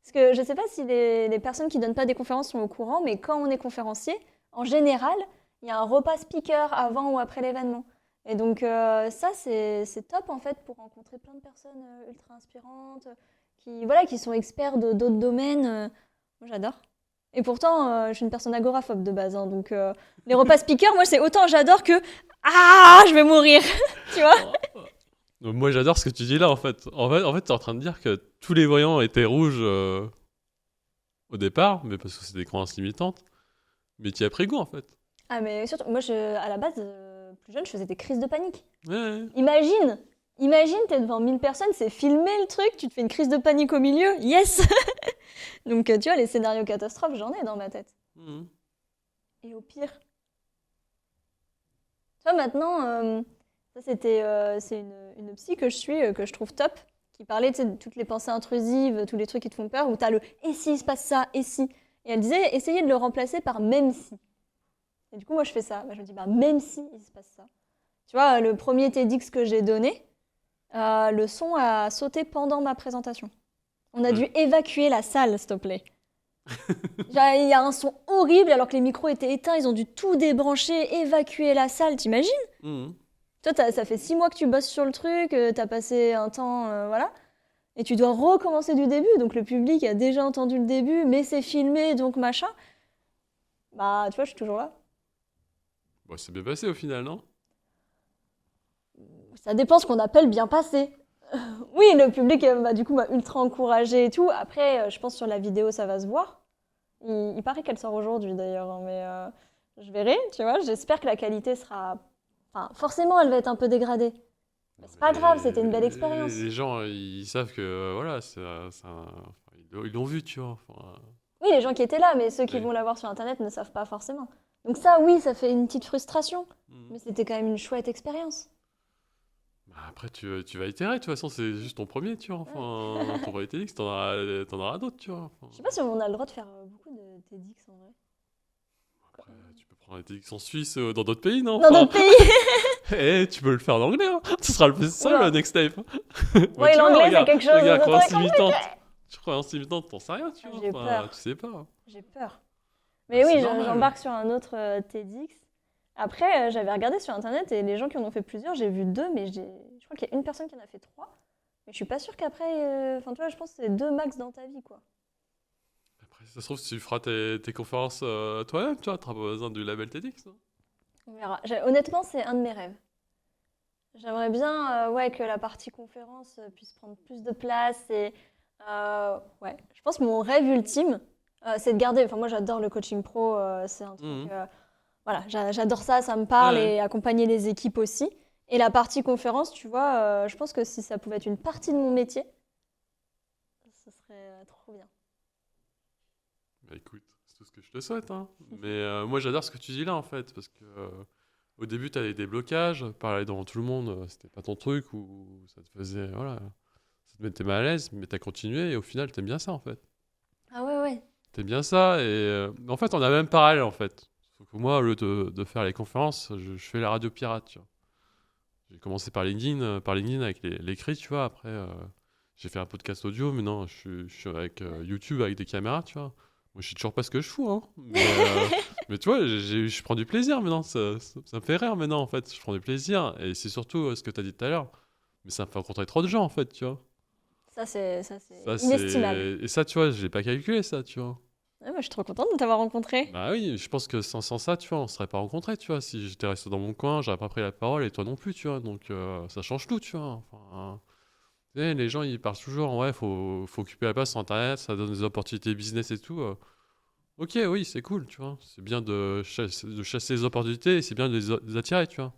Parce que je ne sais pas si les personnes qui ne donnent pas des conférences sont au courant, mais quand on est conférencier, en général, il y a un repas speaker avant ou après l'événement. Et donc ça, c'est top en fait pour rencontrer plein de personnes ultra inspirantes, qui sont experts d'autres domaines. Moi, j'adore. Et pourtant, je suis une personne agoraphobe de base. Hein, donc les repas speakers, moi, c'est autant j'adore que ah, je vais mourir. Tu vois? Moi, j'adore ce que tu dis là, en fait. En fait, t'es en train de dire que tous les voyants étaient rouges au départ, mais parce que c'est des croyances limitantes. Mais tu y as pris goût, en fait. Ah, mais surtout, moi, à la base, plus jeune, je faisais des crises de panique. Ouais. Imagine, t'es devant 1000 personnes, c'est filmé le truc, tu te fais une crise de panique au milieu, yes. Donc, tu vois, les scénarios catastrophes, j'en ai dans ma tête. Mhm. Et au pire, tu vois, maintenant, c'est une psy que je suis, que je trouve top, qui parlait, tu sais, de toutes les pensées intrusives, tous les trucs qui te font peur, où t'as le et si il se passe ça, et si. Et elle disait, essayez de le remplacer par même si. Et du coup, moi, je fais ça. Bah, je me dis, bah, même si il se passe ça. Tu vois, le premier TEDx que j'ai donné, le son a sauté pendant ma présentation. On a dû évacuer la salle, s'il te plaît. Genre, il y a un son horrible alors que les micros étaient éteints, ils ont dû tout débrancher, évacuer la salle, t'imagines? Mhm. Toi, ça fait 6 mois que tu bosses sur le truc, t'as passé un temps, voilà, et tu dois recommencer du début. Donc le public a déjà entendu le début, mais c'est filmé, donc machin. Bah, tu vois, je suis toujours là. Bon, c'est bien passé au final, non? Ça dépend ce qu'on appelle bien passé. Oui, le public, du coup, m'a ultra encouragé et tout. Après, je pense sur la vidéo, ça va se voir. Il paraît qu'elle sort aujourd'hui d'ailleurs, hein, mais je verrai, tu vois. J'espère que la qualité sera. Enfin, forcément, elle va être un peu dégradée. Mais c'est pas grave, c'était une belle expérience. Les gens, ils savent que voilà, ils l'ont vu, tu vois. Oui, les gens qui étaient là, mais ceux qui Oui. vont la voir sur Internet ne savent pas forcément. Donc ça, oui, ça fait une petite frustration. Mhm. Mais c'était quand même une chouette expérience. Bah, après, tu vas itérer, de toute façon, c'est juste ton premier, tu vois. Enfin, ton premier TEDx, t'en auras d'autres, tu vois. Je sais pas si on a le droit de faire beaucoup de TEDx en vrai. Après, tu peux prendre un TEDx en Suisse, dans d'autres pays, non? Dans d'autres pays. Eh, tu peux le faire en anglais, hein. Ce sera ça, Oula. le next tape. Oui, Tu vois, l'anglais, c'est regarde, quelque chose regarde, de croyance très limitante. Tu croyances limitantes, t'en sais rien, tu vois. J'ai peur. Tu sais pas. J'ai peur. Mais Bah, oui, c'est normal. j'embarque sur un autre TEDx. Après, j'avais regardé sur Internet et les gens qui en ont fait plusieurs, j'ai vu 2, mais je crois qu'il y a une personne qui en a fait 3. Mais je suis pas sûre qu'après. Enfin, tu vois, je pense que c'est 2 max dans ta vie, quoi. Après, ça se trouve, si tu feras tes conférences toi-même, tu vois, t'auras pas besoin du label TEDx, hein. On verra. Honnêtement, c'est un de mes rêves. J'aimerais bien ouais, que la partie conférence puisse prendre plus de place. Et, ouais. Je pense que mon rêve ultime, c'est de garder. Enfin, moi, j'adore le coaching pro. C'est un truc. Mhm. Voilà, j'adore ça, ça me parle Ouais. et accompagner les équipes aussi. Et la partie conférence, tu vois, je pense que si ça pouvait être une partie de mon métier, ce serait trop bien. Bah écoute, c'est tout ce que je te souhaite, hein. Mais moi, j'adore ce que tu dis là, en fait, parce que au début, t'avais des blocages, parler devant tout le monde, c'était pas ton truc, ou ça te faisait, voilà, ça te mettait mal à l'aise, mais t'as continué, et au final, t'aimes bien ça, en fait. Ah ouais, ouais. T'aimes bien ça, et en fait, on a même parallèle, en fait. Sauf que moi, au lieu de faire les conférences, je fais la radio pirate, tu vois. J'ai commencé par LinkedIn avec l'écrit, tu vois. Après, j'ai fait un podcast audio, mais non, je suis avec YouTube avec des caméras, tu vois. Moi, je sais toujours pas ce que je fous, hein. Mais tu vois, je prends du plaisir maintenant. Ça me fait rire maintenant, en fait. Je prends du plaisir. Et c'est surtout ce que tu as dit tout à l'heure. Mais ça me fait rencontrer trop de gens, en fait, tu vois. Ça, c'est Ça, inestimable. Et ça, tu vois, je l'ai pas calculé, ça, tu vois. Ouais, moi, je suis trop contente de t'avoir rencontré. Bah oui, je pense que sans ça, tu vois, on serait pas rencontrés, tu vois. Si j'étais resté dans mon coin, j'aurais pas pris la parole et toi non plus, tu vois. Donc ça change tout, tu vois. Enfin, tu sais, les gens, ils parlent toujours, ouais, faut occuper la place sur Internet, ça donne des opportunités business et tout. Ok, oui, c'est cool, tu vois. C'est bien de chasser les opportunités et c'est bien de les attirer, tu vois.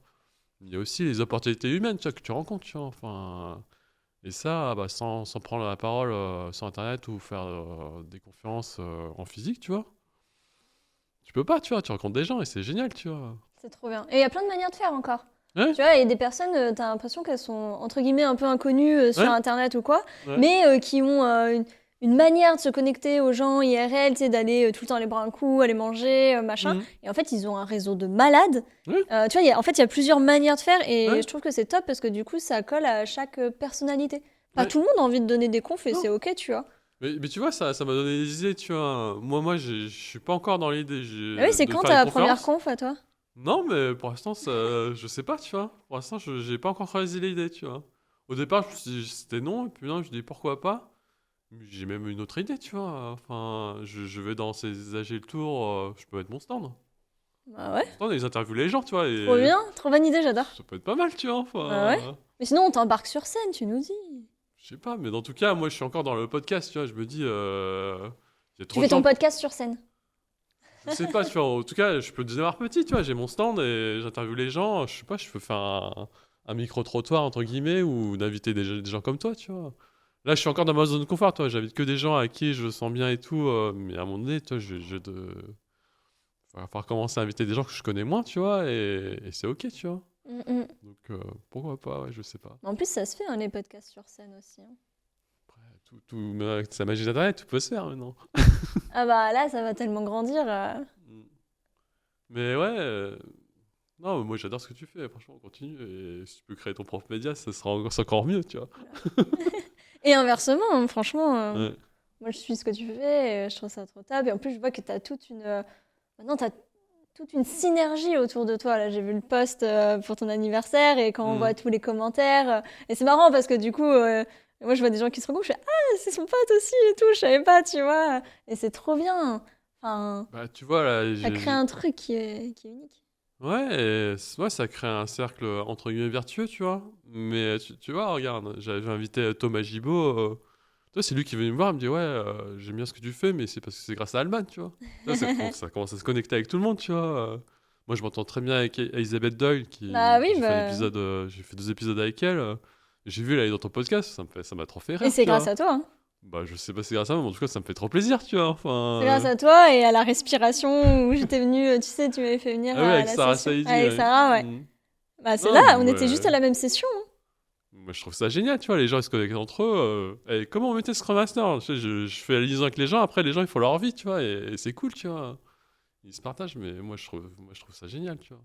Il y a aussi les opportunités humaines, tu vois, que tu rencontres, tu vois. Enfin, et ça, bah, sans prendre la parole sur Internet ou faire des conférences en physique, tu vois. Tu peux pas, tu vois, tu rencontres des gens et c'est génial, tu vois. C'est trop bien. Et il y a plein de manières de faire encore. Ouais, Tu vois, il y a des personnes, t'as l'impression qu'elles sont entre guillemets un peu inconnues sur ouais, Internet ou quoi, ouais. mais qui ont une manière de se connecter aux gens IRL, tu sais, d'aller tout le temps aller boire un coup, aller manger, machin. Mhm. Et en fait, ils ont un réseau de malades. Ouais, Tu vois, en fait, il y a plusieurs manières de faire et ouais, je trouve que c'est top parce que du coup, ça colle à chaque personnalité. Pas ouais. tout le monde a envie de donner des confs et Non. c'est ok, tu vois. Mais tu vois, ça m'a donné des idées, tu vois. Moi, je suis pas encore dans l'idée Ah oui, c'est de quand faire une ta première conférence. conf à toi? Non, mais pour l'instant, je sais pas, tu vois. Pour l'instant, j'ai pas encore choisi l'idée, tu vois. Au départ, je me suis dit c'était non, et puis là, je dis pourquoi pas. Mais j'ai même une autre idée, tu vois. Enfin, je vais dans ces AG Tour, je peux mettre mon stand. Bah ouais, Mon stand, et ils interviewent les gens, tu vois. trop Et bien, trop bonne idée, j'adore. ça peut être pas mal, tu vois. Bah ouais. Enfin, Mais sinon, on t'embarque sur scène, tu nous dis. je sais pas, mais dans tout cas, moi, je suis encore dans le podcast, tu vois. Je me dis, il y a Tu trop fais de ton gens. podcast sur scène. Je sais pas, tu vois, en tout cas, je peux démarrer petit, tu vois, j'ai mon stand et j'interviewe les gens, je sais pas, je peux faire un micro-trottoir, entre guillemets, ou d'inviter des gens comme toi, tu vois. Là, je suis encore dans ma zone de confort, toi. J'invite que des gens à qui je sens bien et tout. Mais à un moment donné, toi, il va falloir commencer à inviter des gens que je connais moins, tu vois. Et c'est OK, tu vois. Mm. Donc, pourquoi pas, ouais, je sais pas. En plus, ça se fait, hein, les podcasts sur scène aussi. Hein. Après, même avec sa magie d'Internet, tout peut se faire maintenant. Ah bah là, ça va tellement grandir. Mm. Mais ouais, non, moi j'adore ce que tu fais, franchement, continue. Et si tu peux créer ton propre média, c'est encore mieux, tu vois. Et inversement, hein, franchement, Ouais. moi je suis ce que tu fais, et je trouve ça trop top. Et en plus, je vois que tu as maintenant, tu toute une synergie autour de toi. Là, j'ai vu le post pour ton anniversaire et quand on voit Mm. tous les commentaires. Et c'est marrant parce que du coup, moi je vois des gens qui se regroupent, je fais «Ah, c'est son pote aussi et tout, je savais pas, tu vois». Et c'est trop bien. Enfin, Bah, tu vois, là, ça crée un truc qui est unique. ouais, ouais, ça crée un cercle entre guillemets vertueux, tu vois. Mais tu vois, regarde, j'avais invité Thomas Gibaud. Toi, c'est lui qui est venu me voir, il me dit, ouais, j'aime bien ce que tu fais, mais c'est parce que c'est grâce à Alban, tu vois. Là, ça commence à se connecter avec tout le monde, tu vois. Moi, je m'entends très bien avec Elisabeth Doyle, Bah oui, j'ai fait bah... j'ai fait 2 épisodes avec elle. J'ai vu, elle est dans ton podcast, ça m'a trop fait Et rire, c'est tu grâce vois. à toi. Hein. Bah, je sais pas si c'est grâce à moi, mais en tout cas, ça me fait trop plaisir, tu vois. Enfin, C'est grâce à toi et à la respiration où j'étais venue, tu sais, tu m'avais fait venir ah ouais, à avec la Sarah session. Saidi, Avec ouais. Sarah, ouais. Mm. Bah c'est là, Non, on était juste mais à la même session. Hein. moi, je trouve ça génial, tu vois, les gens ils se connectent entre eux. Et comment on mettait Scrum Master? Tu sais, je fais la liaison avec les gens, après les gens ils font leur vie, tu vois, et c'est cool, tu vois. Ils se partagent, mais moi, je trouve ça génial, tu vois.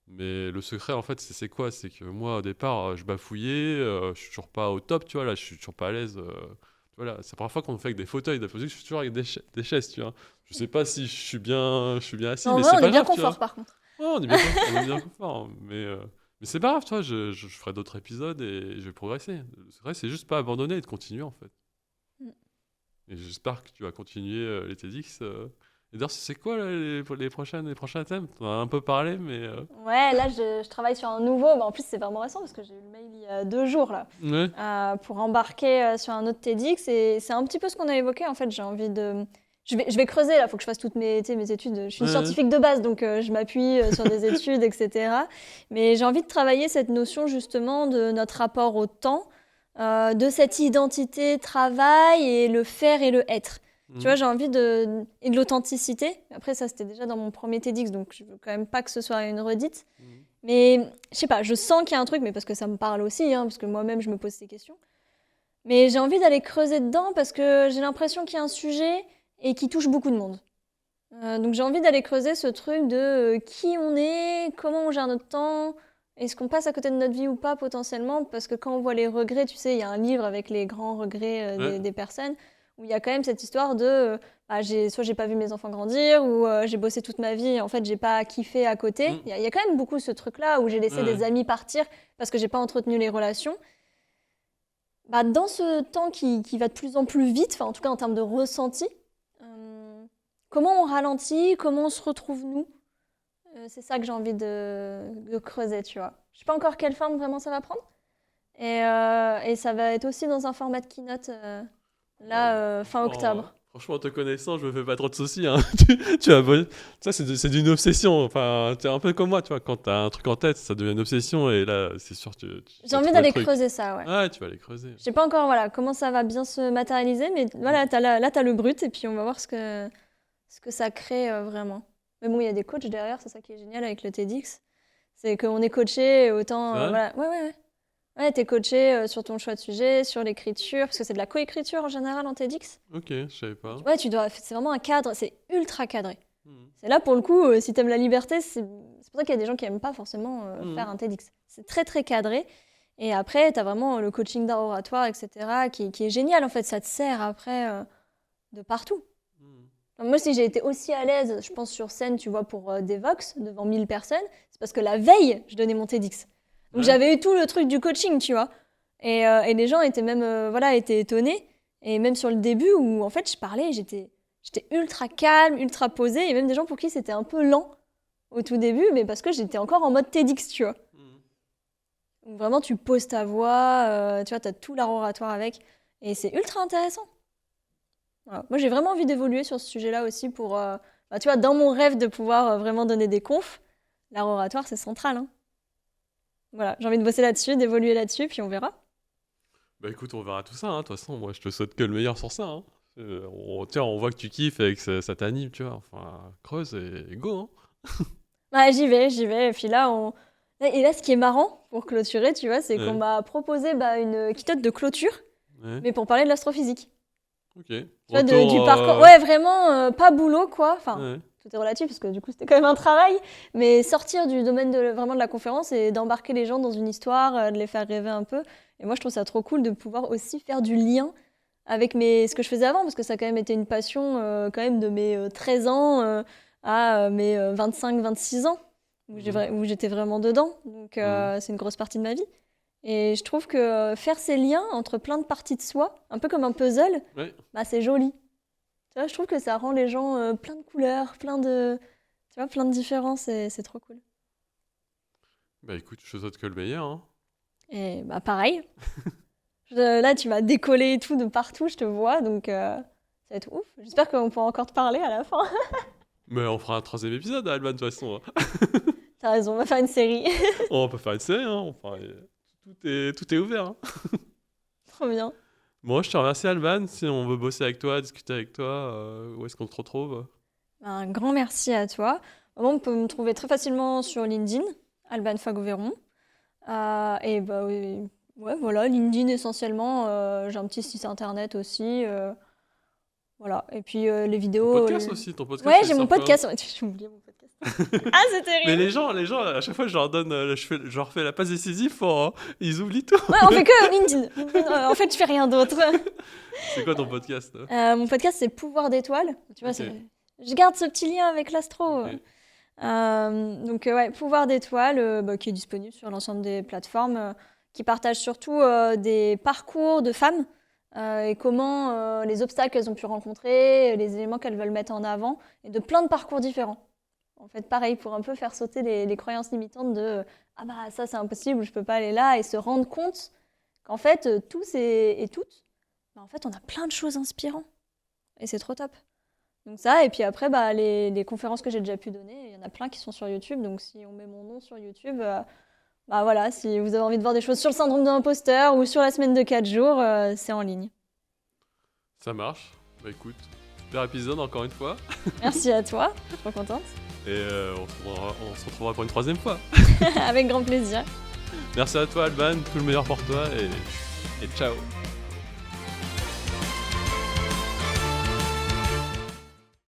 Mais le secret, en fait, c'est quoi? C'est que moi, au départ, je bafouillais, je suis toujours pas au top, tu vois, là, je suis toujours pas à l'aise. Tu vois, là, c'est la première fois qu'on fait avec des fauteuils, des fauteuils, je suis toujours avec des chaises, tu vois. Je sais pas si je suis bien assis, En mais vrai, c'est on est pas bien grave, tu vois. confort par contre. Ouais, on est bien confort, mais c'est pas grave, tu vois, je ferai d'autres épisodes et je vais progresser. C'est vrai, c'est juste pas abandonner et de continuer, en fait. Mm. Et j'espère que tu vas continuer les TEDx. Et d'ailleurs, c'est quoi là, les prochains thèmes? On en as un peu parlé, mais... Ouais, là je travaille sur un nouveau. Bah, en plus, c'est vraiment récent parce que j'ai eu le mail il y a 2 jours là Ouais. pour embarquer sur un autre TEDx. Et c'est un petit peu ce qu'on a évoqué. En fait, j'ai envie de. Je vais creuser là, il faut que je fasse toutes tu sais, mes études. Je suis une Ouais. scientifique de base, donc je m'appuie sur des études, etc. Mais j'ai envie de travailler cette notion justement de notre rapport au temps, de cette identité travail et le faire et le être. Tu vois, Mhm. j'ai envie et de l'authenticité. Après, ça, c'était déjà dans mon premier TEDx, donc je veux quand même pas que ce soit une redite. Mhm. Mais je sais pas, je sens qu'il y a un truc, mais parce que ça me parle aussi, hein, parce que moi-même, je me pose ces questions. Mais j'ai envie d'aller creuser dedans parce que j'ai l'impression qu'il y a un sujet et qui touche beaucoup de monde. Donc j'ai envie d'aller creuser ce truc de qui on est, comment on gère notre temps, est-ce qu'on passe à côté de notre vie ou pas potentiellement, parce que quand on voit les regrets, tu sais, il y a un livre avec les grands regrets Ouais. des personnes, où il y a quand même cette histoire de bah, soit j'ai pas vu mes enfants grandir, ou j'ai bossé toute ma vie, et en fait j'ai pas kiffé à côté. Mhm. Il y a quand même beaucoup ce truc-là où j'ai laissé Ouais. des amis partir parce que j'ai pas entretenu les relations. Bah, dans ce temps qui va de plus en plus vite, enfin en tout cas en termes de ressenti, comment on ralentit, comment on se retrouve nous. C'est ça que j'ai envie de creuser, tu vois. Je sais pas encore quelle forme vraiment ça va prendre. Et ça va être aussi dans un format de keynote, Bon, fin octobre. franchement, en te connaissant, je me fais pas trop de soucis, hein. Ça, c'est d'une obsession. Enfin, t'es un peu comme moi, tu vois. Quand t'as un truc en tête, ça devient une obsession. Et là, c'est sûr, tu J'ai vas envie trouver le d'aller truc. creuser ça, ouais. Ouais, tu vas aller creuser. Je sais pas encore voilà, comment ça va bien se matérialiser, mais voilà, là, t'as le brut, et puis on va voir ce que ça crée vraiment. Mais bon, il y a des coachs derrière, c'est ça qui est génial avec le TEDx. C'est qu'on est coaché, autant... C'est vrai? voilà. Ouais. Ouais, t'es coaché sur ton choix de sujet, sur l'écriture, parce que c'est de la coécriture en général en TEDx. Ok, je savais pas. Ouais, c'est vraiment un cadre, c'est ultra cadré. Mhm. C'est là pour le coup, si t'aimes la liberté, c'est pour ça qu'il y a des gens qui aiment pas forcément faire Mhm. un TEDx. C'est très très cadré. Et après, t'as vraiment le coaching d'art oratoire, etc., qui est génial en fait. Ça te sert après de partout. Mhm. Moi, si j'ai été aussi à l'aise, je pense, sur scène, tu vois, pour des Vox, devant 1000 personnes, c'est parce que la veille, je donnais mon TEDx. Donc Ouais. j'avais eu tout le truc du coaching, tu vois. Et les gens étaient même, voilà, étaient étonnés. Et même sur le début, où en fait, je parlais, j'étais ultra calme, ultra posée. Il y a même des gens pour qui c'était un peu lent au tout début, mais parce que j'étais encore en mode TEDx, tu vois. Mhm. Donc vraiment, tu poses ta voix, tu vois, t'as tout l'art oratoire avec. Et c'est ultra intéressant. Voilà. Moi, j'ai vraiment envie d'évoluer sur ce sujet-là aussi pour, bah, tu vois, dans mon rêve de pouvoir vraiment donner des confs, l'art oratoire, c'est central. Hein. Voilà, j'ai envie de bosser là-dessus, d'évoluer là-dessus, puis on verra. Bah écoute, on verra tout ça, hein. De toute façon, moi je te souhaite que le meilleur sur ça, hein. Tiens, on voit que tu kiffes et que ça t'anime, tu vois. Enfin, creuse et go, hein. Ouais, j'y vais. Et puis là, Et là, ce qui est marrant, pour clôturer, tu vois, c'est qu'on Ouais. m'a proposé une keynote de clôture, Ouais. mais pour parler de l'astrophysique. Ok. Tu vois, Retour, du parcours. Ouais, vraiment, pas boulot, quoi. Enfin, ouais. tout est relatif, parce que du coup, c'était quand même un travail. Mais sortir du domaine vraiment de la conférence et d'embarquer les gens dans une histoire, de les faire rêver un peu. Et moi, je trouve ça trop cool de pouvoir aussi faire du lien avec ce que je faisais avant, parce que ça a quand même été une passion quand même de mes 13 ans à mes 25-26 ans, où j'étais vraiment dedans. Donc, c'est une grosse partie de ma vie. Et je trouve que faire ces liens entre plein de parties de soi, un peu comme un puzzle, Ouais. bah, c'est joli. Tu vois, je trouve que ça rend les gens plein de couleurs, plein de différences, et c'est trop cool. Bah écoute, je te souhaite que le meilleur, hein. Et bah pareil, là tu vas décoller et tout de partout, je te vois, donc ça va être ouf. J'espère qu'on pourra encore te parler à la fin. Mais on fera un troisième épisode, Alban, de toute façon, hein. T'as raison, on va faire une série. On peut faire une série, hein. Enfin, tout est ouvert, hein. Trop bien. Bon, je te remercie, Alban. Si on veut bosser avec toi, discuter avec toi, où est-ce qu'on te retrouve? Un grand merci à toi. Moi, on peut me trouver très facilement sur LinkedIn, Alban Fagoveron. Et bah oui, ouais, voilà, LinkedIn essentiellement. J'ai un petit site internet aussi. Voilà. Et puis les Ton vidéos. podcast aussi, ton podcast. Ouais, c'est j'ai mon sur quoi? podcast. Ouais, j'ai oublié mon podcast. Ah, c'est Mais terrible. les gens, à chaque fois, je leur donne, je leur fais la passe décisive ils oublient tout. Ouais, on fait que LinkedIn. En fait, je fais rien d'autre. C'est quoi ton podcast, là? Mon podcast, c'est Pouvoir d'étoiles. Tu vois, Ok. je garde ce petit lien avec l'astro. Ok. Donc, ouais, Pouvoir d'étoiles, qui est disponible sur l'ensemble des plateformes, qui partage surtout des parcours de femmes et comment les obstacles qu'elles ont pu rencontrer, les éléments qu'elles veulent mettre en avant, et de plein de parcours différents. En fait, pareil, pour un peu faire sauter les croyances limitantes de ah bah ça c'est impossible, je peux pas aller là, et se rendre compte qu'en fait, tous et toutes, bah, en fait, on a plein de choses inspirantes. Et c'est trop top. Donc ça, et puis après, bah, les conférences que j'ai déjà pu donner, il y en a plein qui sont sur YouTube. Donc si on met mon nom sur YouTube, bah voilà, si vous avez envie de voir des choses sur le syndrome de l'imposteur ou sur la semaine de 4 jours, c'est en ligne. Ça marche. Bah écoute, super épisode encore une fois. Merci à toi, je suis trop contente. Et on se retrouvera pour une troisième fois. Avec grand plaisir. Merci à toi, Alban. Tout le meilleur pour toi et ciao.